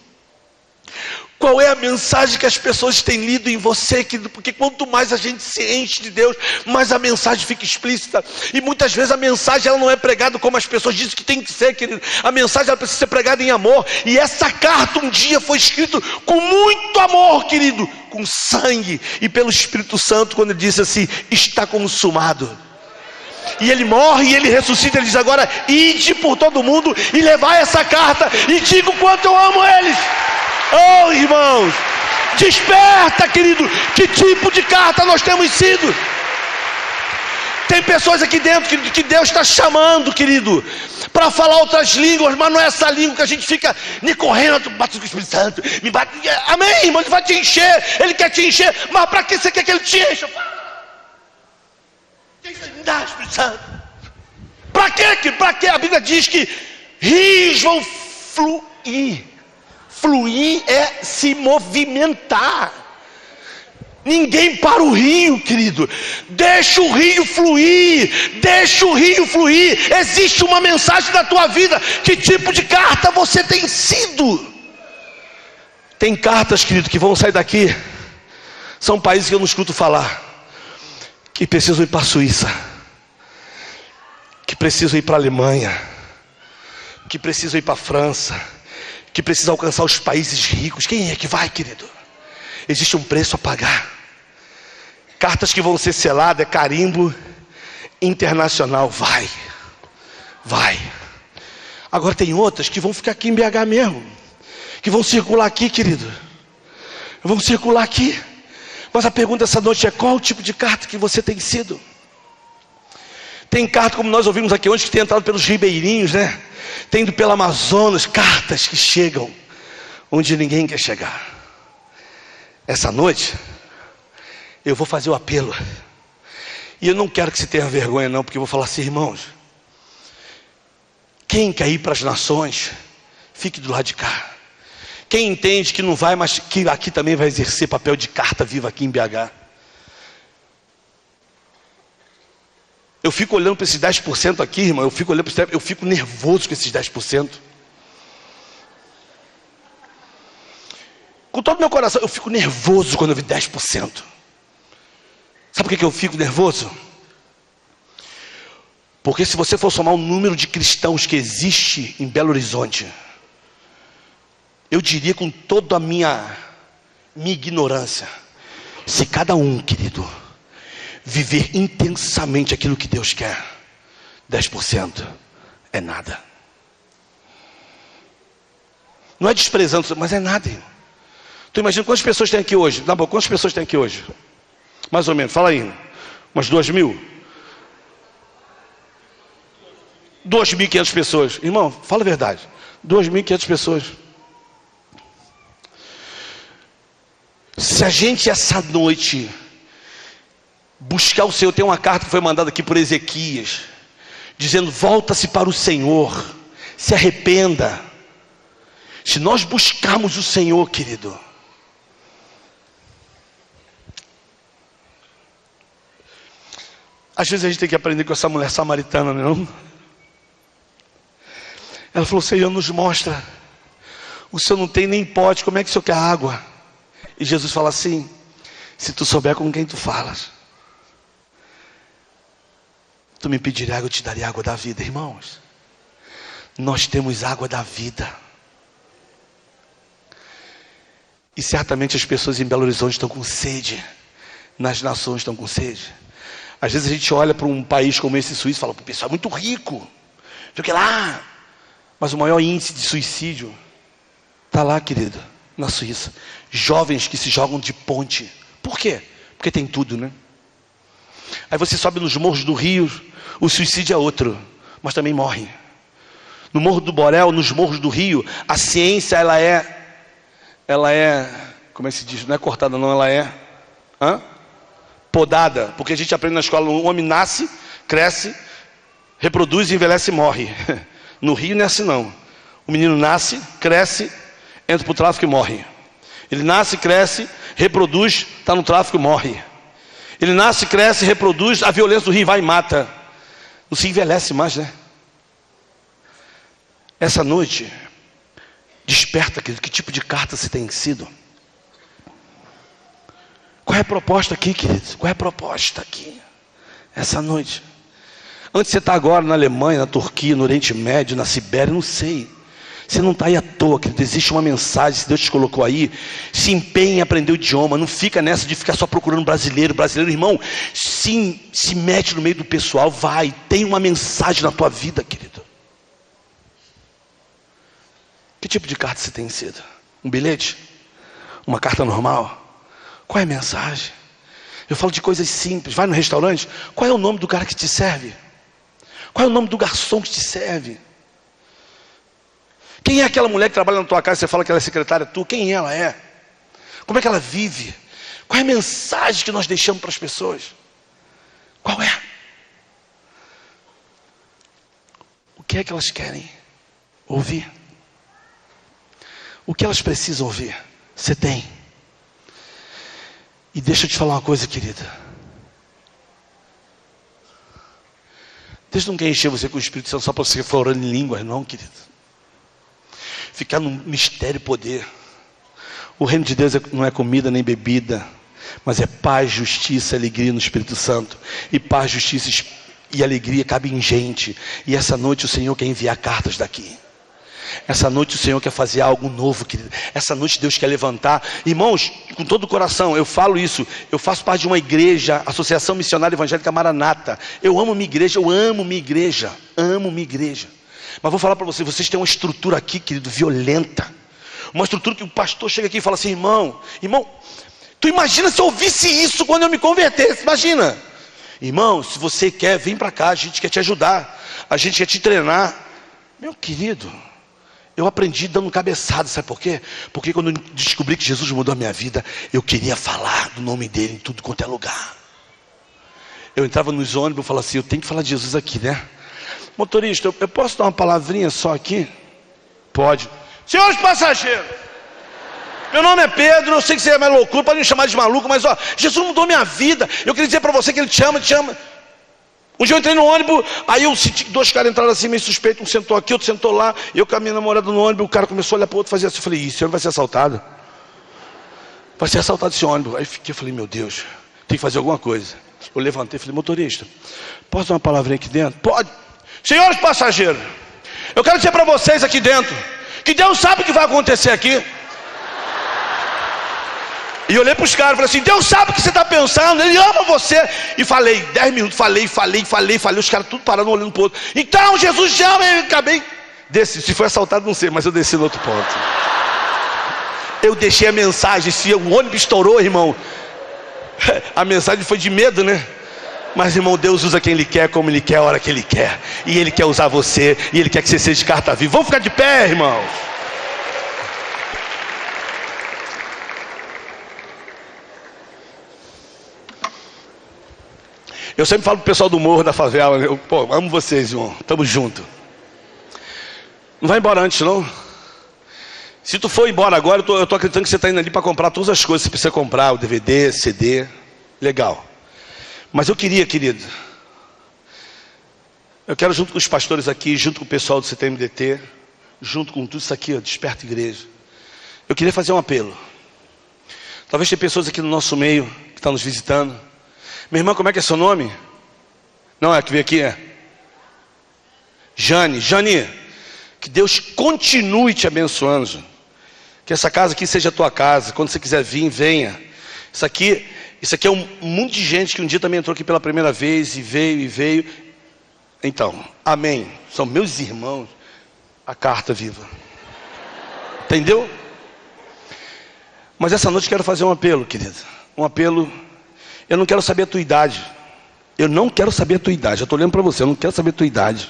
Qual é a mensagem que as pessoas têm lido em você, querido? Porque quanto mais a gente se enche de Deus, mais a mensagem fica explícita. E muitas vezes a mensagem ela não é pregada como as pessoas dizem que tem que ser, querido. A mensagem ela precisa ser pregada em amor. E essa carta um dia foi escrita com muito amor, querido, com sangue e pelo Espírito Santo, quando ele disse assim: está consumado. E ele morre e ele ressuscita. Ele diz agora: ide por todo mundo e levai essa carta e diga o quanto eu amo eles. Oh, irmãos, desperta, querido. Que tipo de carta nós temos sido? Tem pessoas aqui dentro, querido, que Deus está chamando, querido, para falar outras línguas, mas não é essa língua que a gente fica me correndo, bate com o Espírito Santo, me bate. Amém, irmão, ele vai te encher, ele quer te encher, mas para que você quer que ele te encha? Me dá, Espírito Santo. Para quê? Para quê? A Bíblia diz que rios vão fluir. Fluir é se movimentar. Ninguém para o rio, querido. Deixa o rio fluir. Deixa o rio fluir. Existe uma mensagem na tua vida. Que tipo de carta você tem sido? Tem cartas, querido, que vão sair daqui. São países que eu não escuto falar, que precisam ir para a Suíça, que precisam ir para a Alemanha, que precisam ir para a França, que precisa alcançar os países ricos. Quem é que vai, querido? Existe um preço a pagar. Cartas que vão ser seladas, é carimbo internacional. Vai. Agora tem outras que vão ficar aqui em BH mesmo, que vão circular aqui, querido. Vão circular aqui. Mas a pergunta essa noite é: qual o tipo de carta que você tem sido? Tem carta, como nós ouvimos aqui hoje, que tem entrado pelos ribeirinhos, né? Tem ido pelo Amazonas, cartas que chegam onde ninguém quer chegar. Essa noite, eu vou fazer o apelo. E eu não quero que você tenha vergonha não, porque eu vou falar assim: irmãos, quem quer ir para as nações, fique do lado de cá. Quem entende que não vai, mas que aqui também vai exercer papel de carta viva aqui em BH. Eu fico olhando para esses 10% aqui, irmão. Eu fico nervoso com esses 10%. Com todo o meu coração, eu fico nervoso quando eu vi 10%. Sabe por que eu fico nervoso? Porque se você for somar o número de cristãos que existe em Belo Horizonte, eu diria com toda a minha ignorância, se cada um, querido, viver intensamente aquilo que Deus quer, 10% é nada. Não é desprezando, mas é nada, irmão. Tu imagina quantas pessoas tem aqui hoje? Na boa, quantas pessoas tem aqui hoje? Mais ou menos, fala aí. Umas 2.000? 2.500 pessoas. Irmão, fala a verdade. 2.500 pessoas. Se a gente essa noite buscar o Senhor, tem uma carta que foi mandada aqui por Ezequias, dizendo: volta-se para o Senhor, se arrependa. Se nós buscarmos o Senhor, querido, às vezes a gente tem que aprender com essa mulher samaritana, não? Ela falou: Senhor, nos mostra. O Senhor não tem nem pote, como é que o Senhor quer água? E Jesus fala assim: se tu souber com quem tu falas, tu me pedirás, eu te darei água da vida. Irmãos, nós temos água da vida. E certamente as pessoas em Belo Horizonte estão com sede, nas nações estão com sede. Às vezes a gente olha para um país como esse Suíça e fala: o pessoal é muito rico, fica lá. Mas o maior índice de suicídio está lá, querido, na Suíça. Jovens que se jogam de ponte. Por quê? Porque tem tudo, né? Aí você sobe nos morros do Rio, o suicídio é outro, mas também morre. No Morro do Borel, nos morros do Rio, a ciência ela é, como é que se diz? Não é cortada não, ela é podada. Porque a gente aprende na escola: o homem nasce, cresce, reproduz, envelhece e morre. No Rio não é assim não. O menino nasce, cresce, entra para o tráfico e morre. Ele nasce, cresce, reproduz, está no tráfico e morre. Ele nasce, cresce, reproduz, a violência do Rio vai e mata. Não se envelhece mais, né? Essa noite, desperta, querido, que tipo de carta você tem sido? Qual é a proposta aqui, queridos? Qual é a proposta aqui? Essa noite. Antes você está agora na Alemanha, na Turquia, no Oriente Médio, na Sibéria, não sei. Você não está aí à toa, querido. Existe uma mensagem, se Deus te colocou aí, se empenhe em aprender o idioma. Não fica nessa de ficar só procurando brasileiro, irmão. Se mete no meio do pessoal, vai. Tem uma mensagem na tua vida, querido. Que tipo de carta você tem sido? Um bilhete? Uma carta normal? Qual é a mensagem? Eu falo de coisas simples. Vai no restaurante, qual é o nome do cara que te serve? Qual é o nome do garçom que te serve? Quem é aquela mulher que trabalha na tua casa e você fala que ela é secretária tua? Quem ela é? Como é que ela vive? Qual é a mensagem que nós deixamos para as pessoas? Qual é? O que é que elas querem ouvir? O que elas precisam ouvir? Você tem. E deixa eu te falar uma coisa, querida. Deus não quer encher você com o Espírito Santo só para você ficar orando em línguas, não, querido. Ficar no mistério e poder. O reino de Deus não é comida nem bebida, mas é paz, justiça e alegria no Espírito Santo. E paz, justiça e alegria cabe em gente. E essa noite o Senhor quer enviar cartas daqui. Essa noite o Senhor quer fazer algo novo, querido. Essa noite Deus quer levantar. Irmãos, com todo o coração, eu falo isso. Eu faço parte de uma igreja, Associação Missionária Evangélica Maranata. Eu amo minha igreja, amo minha igreja. Mas vou falar para vocês têm uma estrutura aqui, querido, violenta. Uma estrutura que o pastor chega aqui e fala assim: irmão, tu imagina se eu ouvisse isso quando eu me convertesse, imagina. Irmão, se você quer, vem para cá, a gente quer te ajudar, a gente quer te treinar. Meu querido, eu aprendi dando cabeçada, sabe por quê? Porque quando eu descobri que Jesus mudou a minha vida, eu queria falar do nome dele em tudo quanto é lugar. Eu entrava nos ônibus e falava assim: eu tenho que falar de Jesus aqui, né? Motorista, eu posso dar uma palavrinha só aqui? Pode. Senhores passageiros, meu nome é Pedro, eu sei que você é mais loucura, pode me chamar de maluco, mas ó, Jesus mudou minha vida. Eu queria dizer para você que ele te ama. Um dia eu entrei no ônibus, aí eu senti que dois caras entraram assim meio suspeito, um sentou aqui, outro sentou lá, eu com a minha namorada no ônibus, o cara começou a olhar para o outro e fazia assim, eu falei: esse ônibus vai ser assaltado? Vai ser assaltado esse ônibus. Aí eu falei: meu Deus, tem que fazer alguma coisa. Eu levantei e falei: motorista, posso dar uma palavrinha aqui dentro? Pode. Senhores passageiros, eu quero dizer para vocês aqui dentro, que Deus sabe o que vai acontecer aqui. E eu olhei para os caras e falei assim: Deus sabe o que você está pensando, Ele ama você. E falei, 10 minutos, falei, os caras tudo parando, olhando para o outro. Então Jesus te ama. E acabei, desci, se foi assaltado não sei, mas eu desci no outro ponto. Eu deixei a mensagem, se o ônibus estourou, irmão, a mensagem foi de medo, né? Mas, irmão, Deus usa quem Ele quer, como Ele quer, a hora que Ele quer. E Ele quer usar você, e Ele quer que você seja de carta viva. Vamos ficar de pé, irmão. Eu sempre falo pro pessoal do morro, da favela, amo vocês, irmão, tamo junto. Não vai embora antes, não. Se tu for embora agora, eu tô acreditando que você está indo ali para comprar todas as coisas que você precisa comprar, o DVD, CD, legal. Mas eu queria, querido, eu quero junto com os pastores aqui, junto com o pessoal do CTMDT, junto com tudo isso aqui, ó, Desperta Igreja, eu queria fazer um apelo. Talvez tenha pessoas aqui no nosso meio, que estão nos visitando. Minha irmã, como é que é seu nome? Não, é que veio aqui, é Jane, que Deus continue te abençoando, que essa casa aqui seja a tua casa, quando você quiser vir, venha. Isso aqui é um monte de gente que um dia também entrou aqui pela primeira vez, e veio, então, amém, são meus irmãos, a carta viva, entendeu? Mas essa noite quero fazer um apelo, querido, um apelo. Eu não quero saber a tua idade. Eu estou olhando para você, eu não quero saber a tua idade.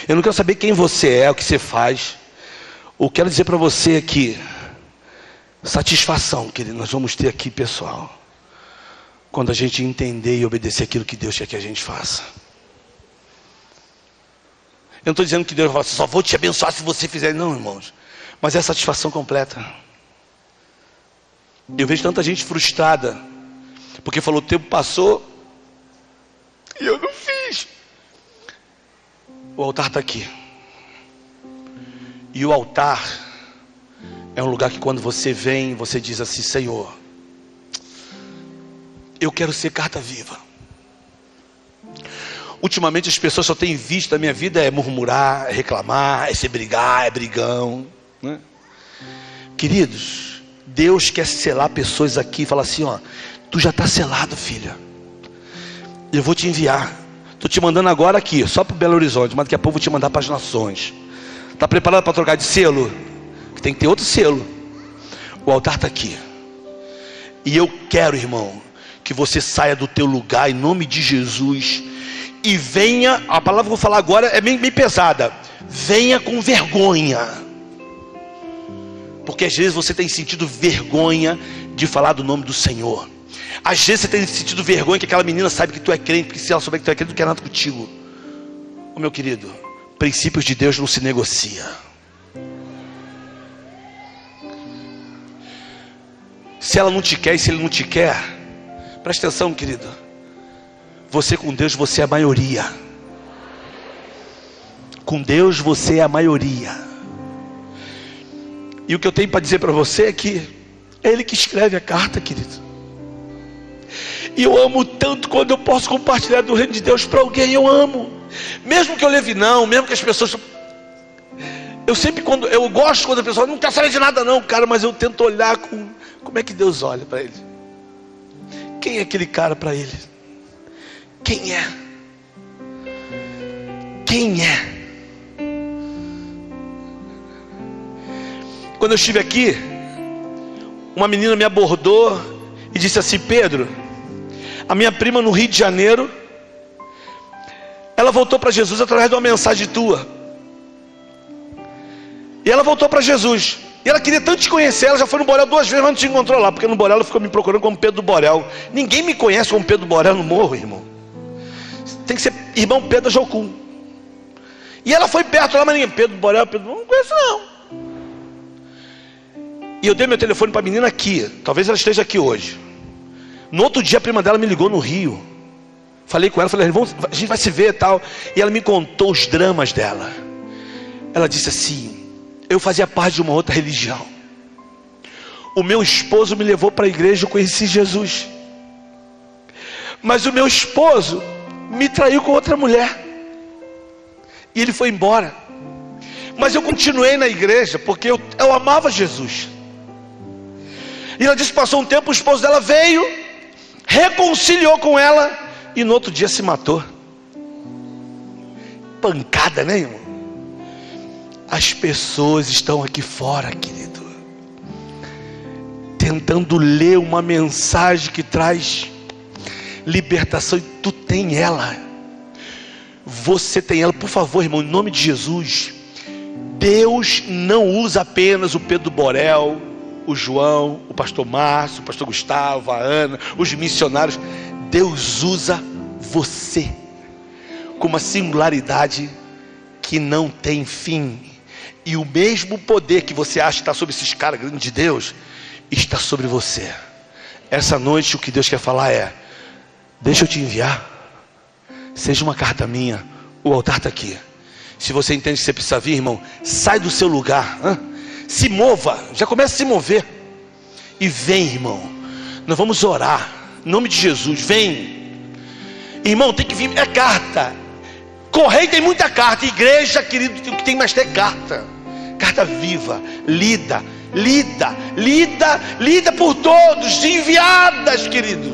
Eu não quero saber quem você é, o que você faz. Eu quero dizer para você que satisfação, querido, nós vamos ter aqui, pessoal, quando a gente entender e obedecer aquilo que Deus quer que a gente faça. Eu não estou dizendo que Deus vai falar, só vou te abençoar se você fizer. Não, irmãos, mas é satisfação completa. Eu vejo tanta gente frustrada, porque falou: o tempo passou e eu não fiz. O altar está aqui. E o altar é um lugar que quando você vem, você diz assim: Senhor, Eu quero ser carta viva. Ultimamente as pessoas só têm visto na minha vida é murmurar, é reclamar, é se brigar, é brigão, né? Queridos, Deus quer selar pessoas aqui e falar assim, ó, tu já está selado, filha. Eu vou te enviar. Estou te mandando agora aqui, só para o Belo Horizonte, mas daqui a pouco eu vou te mandar para as nações. Está preparado para trocar de selo? Tem que ter outro selo. O altar está aqui. E eu quero, irmão, que você saia do teu lugar em nome de Jesus e venha, a palavra que eu vou falar agora é bem pesada, venha com vergonha. Porque às vezes você tem sentido vergonha de falar do nome do Senhor. Às vezes você tem sentido vergonha que aquela menina sabe que tu é crente, porque se ela souber que tu é crente, não quer nada contigo. Ô meu querido, princípios de Deus não se negocia. Se ela não te quer e se ele não te quer, presta atenção, querido. Você com Deus, você é a maioria. Com Deus você é a maioria. E o que eu tenho para dizer para você é que é Ele que escreve a carta, querido. E eu amo tanto quando eu posso compartilhar do reino de Deus para alguém. Eu amo. Mesmo que eu leve não, mesmo que as pessoas... Eu gosto quando a pessoa não quer saber de nada não, cara. Mas eu tento olhar como é que Deus olha para ele. Quem é aquele cara para ele? Quem é? Quem é? Quando eu estive aqui, uma menina me abordou e disse assim: Pedro, a minha prima no Rio de Janeiro, ela voltou para Jesus através de uma mensagem tua. E ela voltou para Jesus. E ela queria tanto te conhecer, ela já foi no Borel 2 vezes, mas não te encontrou lá, porque no Borel ela ficou me procurando como Pedro do Borel. Ninguém me conhece como Pedro do Borel no morro, irmão. Tem que ser irmão Pedro da Jocum. E ela foi perto lá, mas ninguém, Pedro do Borel, Pedro, não conheço não. E eu dei meu telefone para a menina aqui, talvez ela esteja aqui hoje. No outro dia a prima dela me ligou no Rio. Falei com ela, falei, a gente vai se ver e tal. E ela me contou os dramas dela. Ela disse assim: eu fazia parte de uma outra religião. O meu esposo me levou para a igreja, eu conheci Jesus. Mas o meu esposo me traiu com outra mulher. E ele foi embora. Mas eu continuei na igreja, porque eu amava Jesus. E ela disse que passou um tempo, o esposo dela veio, reconciliou com ela, e no outro dia se matou. Pancada, né, irmão? As pessoas estão aqui fora, querido, tentando ler uma mensagem que traz libertação, e tu tem ela. Você tem ela, por favor, irmão, em nome de Jesus. Deus não usa apenas o Pedro do Borel, o João, o pastor Márcio, o pastor Gustavo, a Ana, os missionários. Deus usa você com uma singularidade que não tem fim. E o mesmo poder que você acha que está sobre esses caras grandes de Deus, está sobre você. Essa noite o que Deus quer falar é: deixa eu te enviar. Seja uma carta minha. O altar está aqui. Se você entende que você precisa vir, irmão, sai do seu lugar, se mova, já começa a se mover e vem, irmão. Nós vamos orar em nome de Jesus. Vem, irmão, tem que vir. É carta. Correio tem muita carta. Igreja, querido, o que tem mais é carta. Carta viva, lida por todos, enviadas, querido.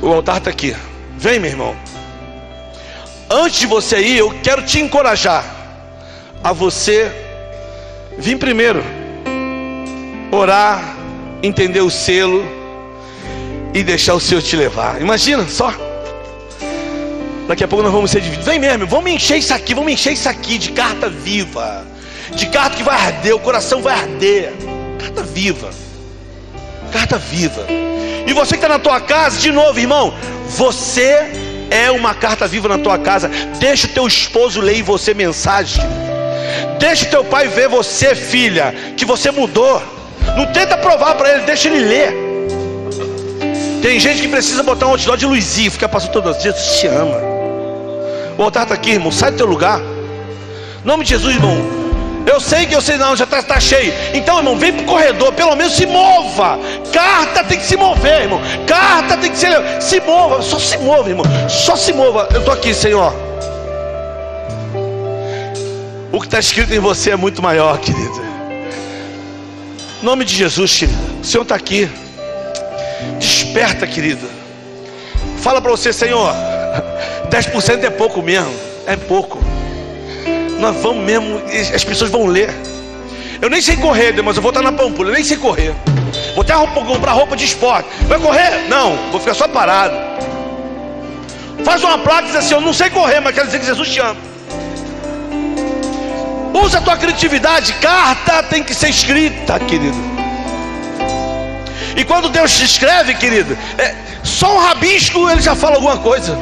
O altar está aqui. Vem, meu irmão. Antes de você ir, eu quero te encorajar a você vir primeiro, orar, entender o selo e deixar o Senhor te levar. Imagina só. Daqui a pouco nós vamos ser divididos. Vem mesmo, vamos encher isso aqui de carta viva, de carta que vai arder, o coração vai arder. Carta viva. Carta viva. E você que está na tua casa, de novo, irmão, você é uma carta viva na tua casa. Deixa o teu esposo ler em você mensagem. Deixa o teu pai ver você, filha, que você mudou. Não tenta provar para ele, deixa ele ler. Tem gente que precisa botar um outdoor de luzinha, fica passando todos os dias. Jesus te ama. O altar está aqui, irmão, sai do teu lugar. Em nome de Jesus, irmão, Eu sei, não, já está cheio. Então, irmão, vem para o corredor, pelo menos se mova. Carta tem que se mover, irmão. Carta tem que se mova, só se mova, irmão. Só se mova. Eu estou aqui, Senhor. O que está escrito em você é muito maior, querido. Em nome de Jesus, querido. O Senhor está aqui. Desperta, querido. Fala para você, Senhor, 10% é pouco mesmo. É pouco. Nós vamos mesmo, as pessoas vão ler. Eu nem sei correr, mas eu vou estar na Pampulha, eu nem sei correr. Vou até comprar roupa de esporte. Vai correr? Não, vou ficar só parado. Faz uma placa e diz assim: eu não sei correr, mas quero dizer que Jesus te ama. Usa a tua criatividade. Carta tem que ser escrita, querido. E quando Deus te escreve, querido, só um rabisco ele já fala alguma coisa.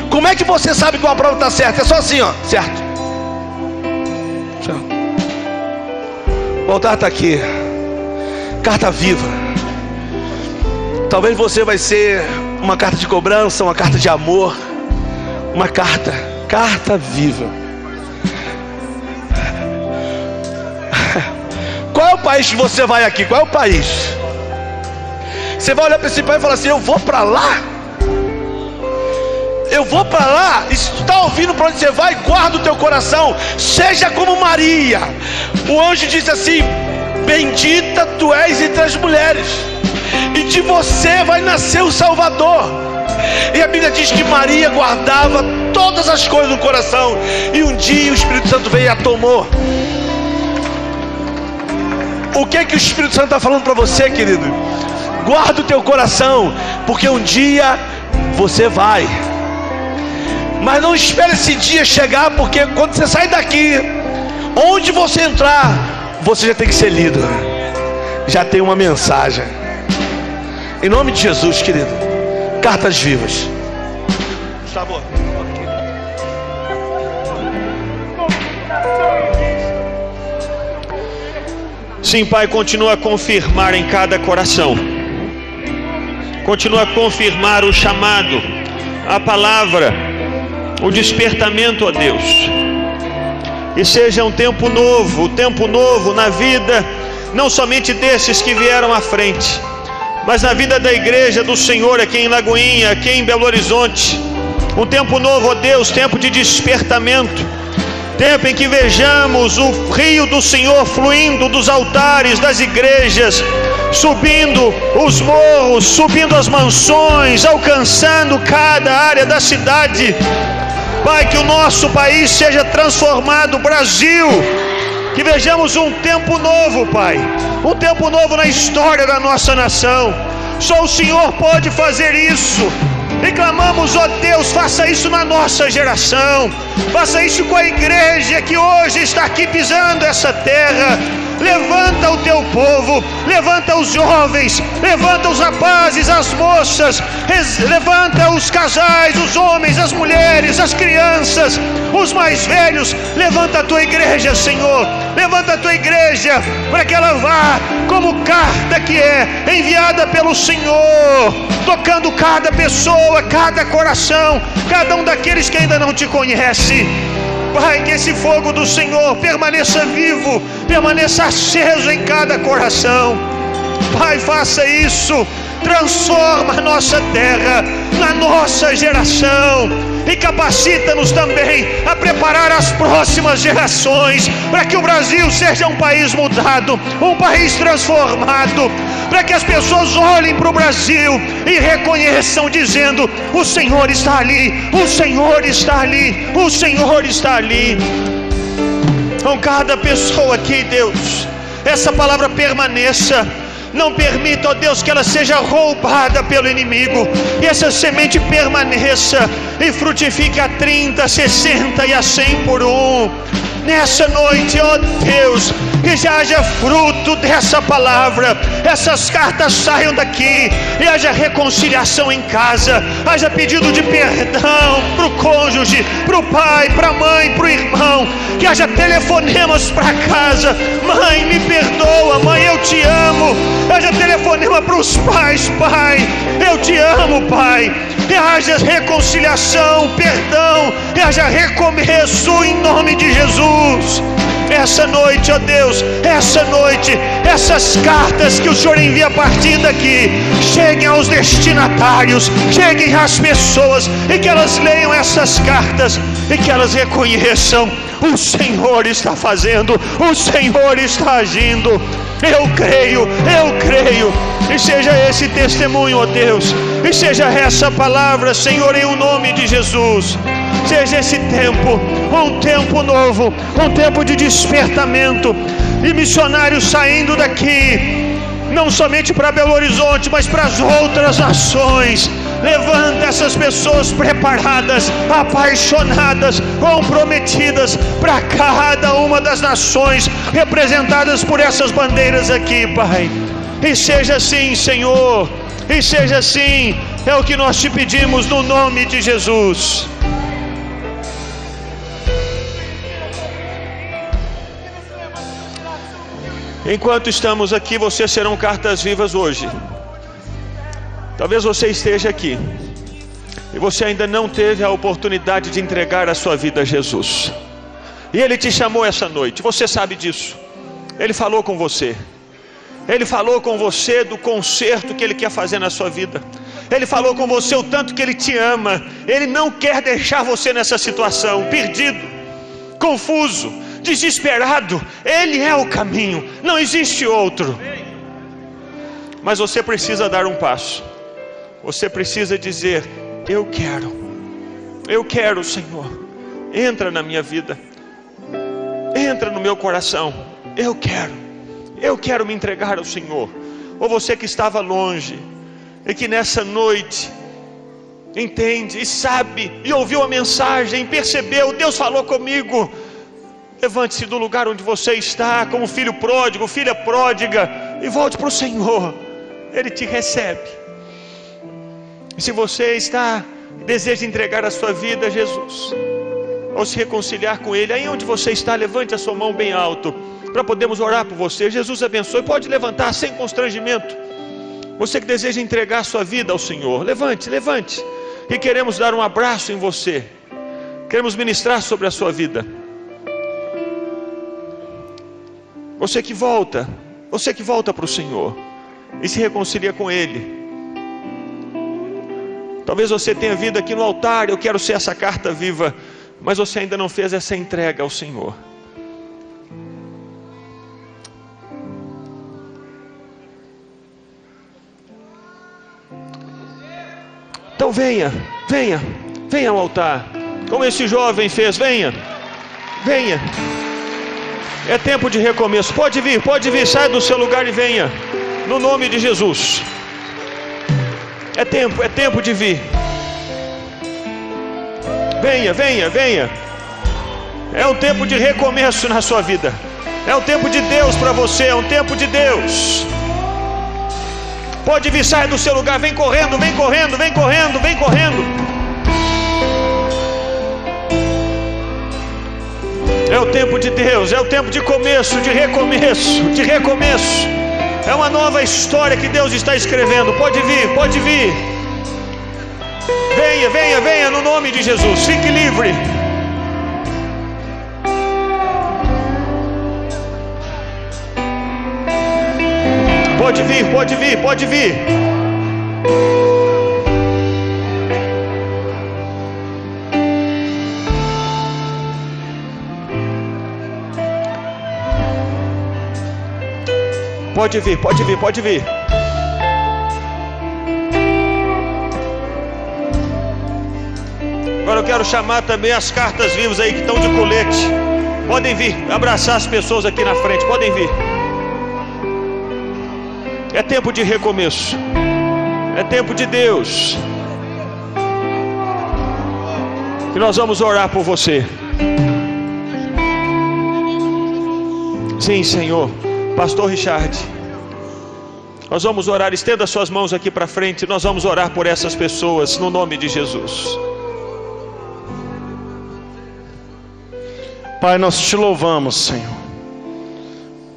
Como é que você sabe que uma prova está certa? É só assim, ó, certo. O altar está aqui. Carta viva. Talvez você vai ser uma carta de cobrança, uma carta de amor, uma carta viva. Qual é o país que você vai aqui? Qual é o país? Você vai olhar para esse país e falar assim: eu vou para lá? Eu vou para lá. E se tu está ouvindo para onde você vai, guarda o teu coração. Seja como Maria. O anjo disse assim: bendita tu és entre as mulheres, e de você vai nascer o Salvador. E a Bíblia diz que Maria guardava todas as coisas no coração, e um dia o Espírito Santo veio e a tomou. O que é que o Espírito Santo está falando para você, querido? Guarda o teu coração, porque um dia você vai. Mas não espere esse dia chegar, porque quando você sai daqui, onde você entrar, você já tem que ser lido. Já tem uma mensagem. Em nome de Jesus, querido. Cartas vivas. Gustavo. Sim, Pai, continua a confirmar em cada coração. Continua a confirmar o chamado, a palavra, o despertamento, ó Deus. E seja um tempo novo na vida, não somente desses que vieram à frente, mas na vida da igreja do Senhor aqui em Lagoinha, aqui em Belo Horizonte. Um tempo novo, ó Deus, tempo de despertamento, tempo em que vejamos o rio do Senhor fluindo dos altares das igrejas, subindo os morros, subindo as mansões, alcançando cada área da cidade. Pai, que o nosso país seja transformado, Brasil, que vejamos um tempo novo, Pai, um tempo novo na história da nossa nação. Só o Senhor pode fazer isso. E clamamos, ó Deus, faça isso na nossa geração, faça isso com a igreja que hoje está aqui pisando essa terra. Levanta o teu povo, levanta os jovens, levanta os rapazes, as moças, levanta os casais, os homens, as mulheres, as crianças, os mais velhos. Levanta a tua igreja, Senhor, levanta a tua igreja, para que ela vá como carta que é enviada pelo Senhor, tocando cada pessoa, cada coração, cada um daqueles que ainda não te conhece. Pai, que esse fogo do Senhor permaneça vivo, permaneça aceso em cada coração. Pai, faça isso, transforma a nossa terra, na nossa geração, e capacita-nos também a preparar as próximas gerações, para que o Brasil seja um país mudado, um país transformado, para que as pessoas olhem para o Brasil e reconheçam, dizendo: o Senhor está ali, o Senhor está ali, o Senhor está ali. Com cada pessoa aqui, Deus, essa palavra permaneça. Não permita, ó Deus, que ela seja roubada pelo inimigo, e essa semente permaneça e frutifique a 30, 60 e a 100 por um. Nessa noite, ó Deus, que já haja fruto dessa palavra, essas cartas saiam daqui e haja reconciliação em casa, haja pedido de perdão para o cônjuge, para o pai, para a mãe, para o irmão, que haja telefonemas para casa: mãe, me perdoa, mãe, eu te amo. Haja telefonema para os pais: pai, eu te amo, pai. E haja reconciliação, perdão, e haja recomeço em nome de Jesus. essa noite, ó Deus, essa noite, essas cartas que o Senhor envia a partir daqui, cheguem aos destinatários, cheguem às pessoas, e que elas leiam essas cartas, e que elas reconheçam: o Senhor está fazendo, o Senhor está agindo. Eu creio, e seja esse testemunho, ó Deus, e seja essa palavra, Senhor, em o nome de Jesus. Seja esse tempo um tempo novo, um tempo de despertamento, e missionários saindo daqui, não somente para Belo Horizonte, mas para as outras nações. Levanta essas pessoas preparadas, apaixonadas, comprometidas para cada uma das nações representadas por essas bandeiras aqui, Pai. E seja assim, Senhor, e seja assim, é o que nós te pedimos no nome de Jesus. Enquanto estamos aqui, vocês serão cartas vivas hoje. Talvez você esteja aqui e você ainda não teve a oportunidade de entregar a sua vida a Jesus, e Ele te chamou essa noite, você sabe disso. Ele falou com você, Ele falou com você do conserto que Ele quer fazer na sua vida. Ele falou com você o tanto que Ele te ama. Ele não quer deixar você nessa situação, perdido, confuso, desesperado. Ele é o caminho, não existe outro. Mas você precisa dar um passo. Você precisa dizer: eu quero, Senhor, entra na minha vida, entra no meu coração, eu quero me entregar ao Senhor. Ou você que estava longe, e que nessa noite entende e sabe, e ouviu a mensagem, percebeu: Deus falou comigo. Levante-se do lugar onde você está, como filho pródigo, filha pródiga, e volte para o Senhor. Ele te recebe. E se você deseja entregar a sua vida a Jesus, ou se reconciliar com Ele, aí onde você está, levante a sua mão bem alto, para podermos orar por você. Jesus abençoe. Pode levantar sem constrangimento. Você que deseja entregar a sua vida ao Senhor, levante, e queremos dar um abraço em você, queremos ministrar sobre a sua vida. Você que volta para o Senhor e se reconcilia com Ele. Talvez você tenha vindo aqui no altar: eu quero ser essa carta viva, mas você ainda não fez essa entrega ao Senhor. Então venha ao altar, como esse jovem fez. Venha. É tempo de recomeço. Pode vir, saia do seu lugar e venha, no nome de Jesus. É tempo de vir. Venha. É um tempo de recomeço na sua vida. É um tempo de Deus para você, é um tempo de Deus. Pode vir, saia do seu lugar, vem correndo. É o tempo de Deus, é o tempo de começo, de recomeço. É uma nova história que Deus está escrevendo. Pode vir. Venha no nome de Jesus. Fique livre. Pode vir. Pode vir. Agora eu quero chamar também as cartas vivas aí que estão de colete. Podem vir abraçar as pessoas aqui na frente. Podem vir. É tempo de recomeço. É tempo de Deus. E nós vamos orar por você. Sim, Senhor. Pastor Richard, nós vamos orar. Estenda suas mãos aqui para frente. Nós vamos orar por essas pessoas no nome de Jesus. Pai, nós te louvamos, Senhor,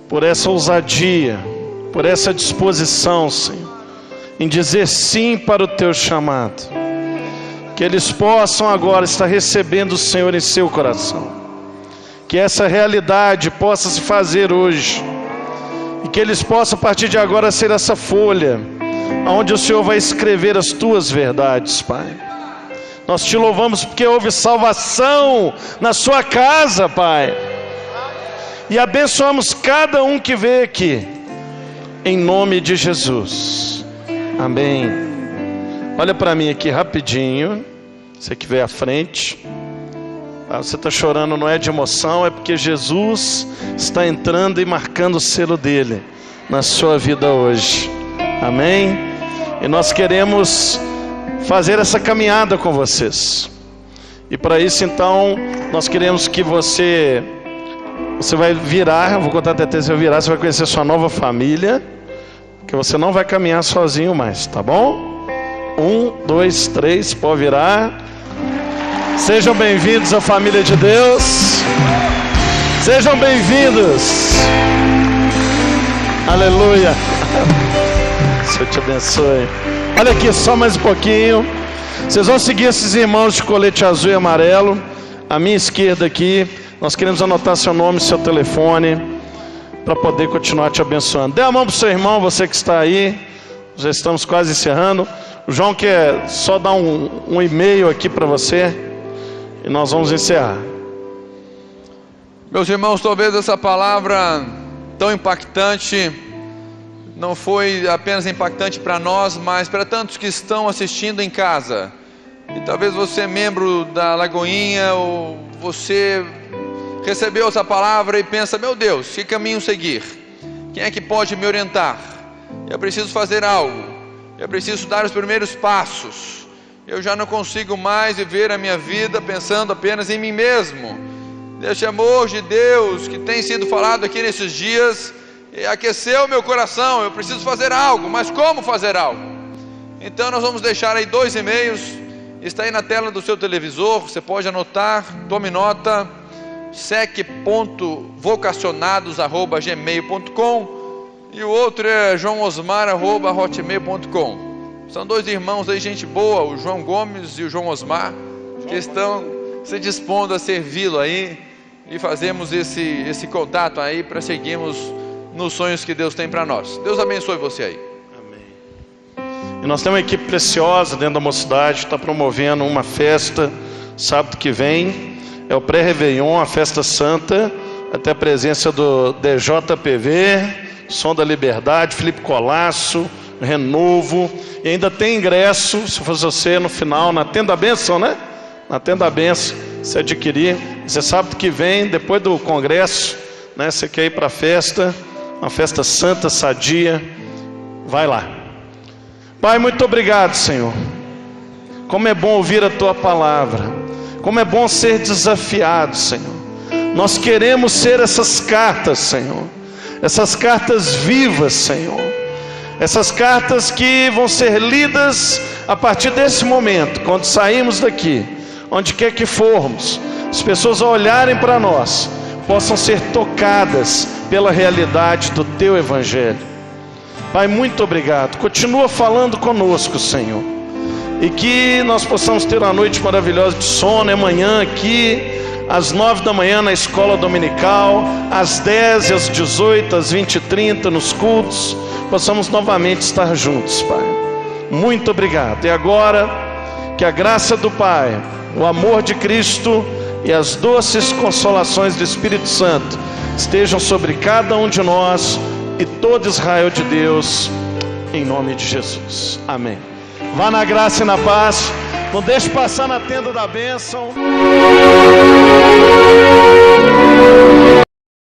por essa ousadia, por essa disposição, Senhor, em dizer sim para o teu chamado. Que eles possam agora estar recebendo o Senhor em seu coração. que essa realidade possa se fazer hoje, e que eles possam a partir de agora ser essa folha, onde o Senhor vai escrever as tuas verdades, Pai. Nós te louvamos porque houve salvação na sua casa, Pai, e abençoamos cada um que veio aqui, em nome de Jesus, amém. Olha para mim aqui rapidinho, você que veio à frente. Você está chorando, não é de emoção, é porque Jesus está entrando e marcando o selo dele na sua vida hoje, amém? E nós queremos fazer essa caminhada com vocês, e para isso então nós queremos que você vai virar, eu vou contar até você vai virar, você vai conhecer sua nova família, que você não vai caminhar sozinho mais, tá bom? 1, 2, 3, pode virar. Sejam bem-vindos à família de Deus. Sejam bem-vindos. Aleluia. Senhor te abençoe. Olha aqui, só mais um pouquinho. Vocês vão seguir esses irmãos de colete azul e amarelo. À minha esquerda aqui. Nós queremos anotar seu nome e seu telefone, para poder continuar te abençoando. Dê a mão para o seu irmão, você que está aí. Já estamos quase encerrando. O João quer só dar um e-mail aqui para você, e nós vamos encerrar. Meus irmãos, talvez essa palavra tão impactante não foi apenas impactante para nós, mas para tantos que estão assistindo em casa. E talvez você é membro da Lagoinha, ou você recebeu essa palavra e pensa: meu Deus, que caminho seguir? Quem é que pode me orientar? Eu preciso fazer algo, eu preciso dar os primeiros passos. Eu já não consigo mais viver a minha vida pensando apenas em mim mesmo. Esse amor de Deus que tem sido falado aqui nesses dias aqueceu meu coração. Eu preciso fazer algo, mas como fazer algo? Então nós vamos deixar aí 2 e-mails, está aí na tela do seu televisor, você pode anotar, tome nota: sec.vocacionados@gmail.com, e o outro é joaosmar@hotmail.com. São 2 irmãos aí, gente boa, o João Gomes e o João Osmar, que estão se dispondo a servi-lo aí, e fazemos esse contato aí para seguirmos nos sonhos que Deus tem para nós. Deus abençoe você aí. Amém. E nós temos uma equipe preciosa dentro da mocidade, está promovendo uma festa sábado que vem, é o pré-réveillon, a festa santa, até a presença do DJPV, Som da Liberdade, Felipe Colasso, Renovo, e ainda tem ingresso, se fosse você, no final, na Tenda da Bênção, né? Na Tenda da Bênção, se adquirir. Você sábado que vem, depois do congresso, né? Você quer ir para a festa, uma festa santa, sadia, vai lá. Pai, muito obrigado, Senhor. Como é bom ouvir a Tua palavra, como é bom ser desafiado, Senhor. Nós queremos ser essas cartas, Senhor, essas cartas vivas, Senhor, essas cartas que vão ser lidas a partir desse momento, quando sairmos daqui, onde quer que formos, as pessoas ao olharem para nós, possam ser tocadas pela realidade do Teu Evangelho. Pai, muito obrigado, continua falando conosco, Senhor, e que nós possamos ter uma noite maravilhosa de sono. Amanhã aqui, às 9 da manhã na escola dominical, às 10, às 18, às 20h30 nos cultos, possamos novamente estar juntos, Pai. Muito obrigado. E agora, que a graça do Pai, o amor de Cristo e as doces consolações do Espírito Santo estejam sobre cada um de nós e todo Israel de Deus, em nome de Jesus. Amém. Vá na graça e na paz. Não deixe passar na Tenda da Bênção.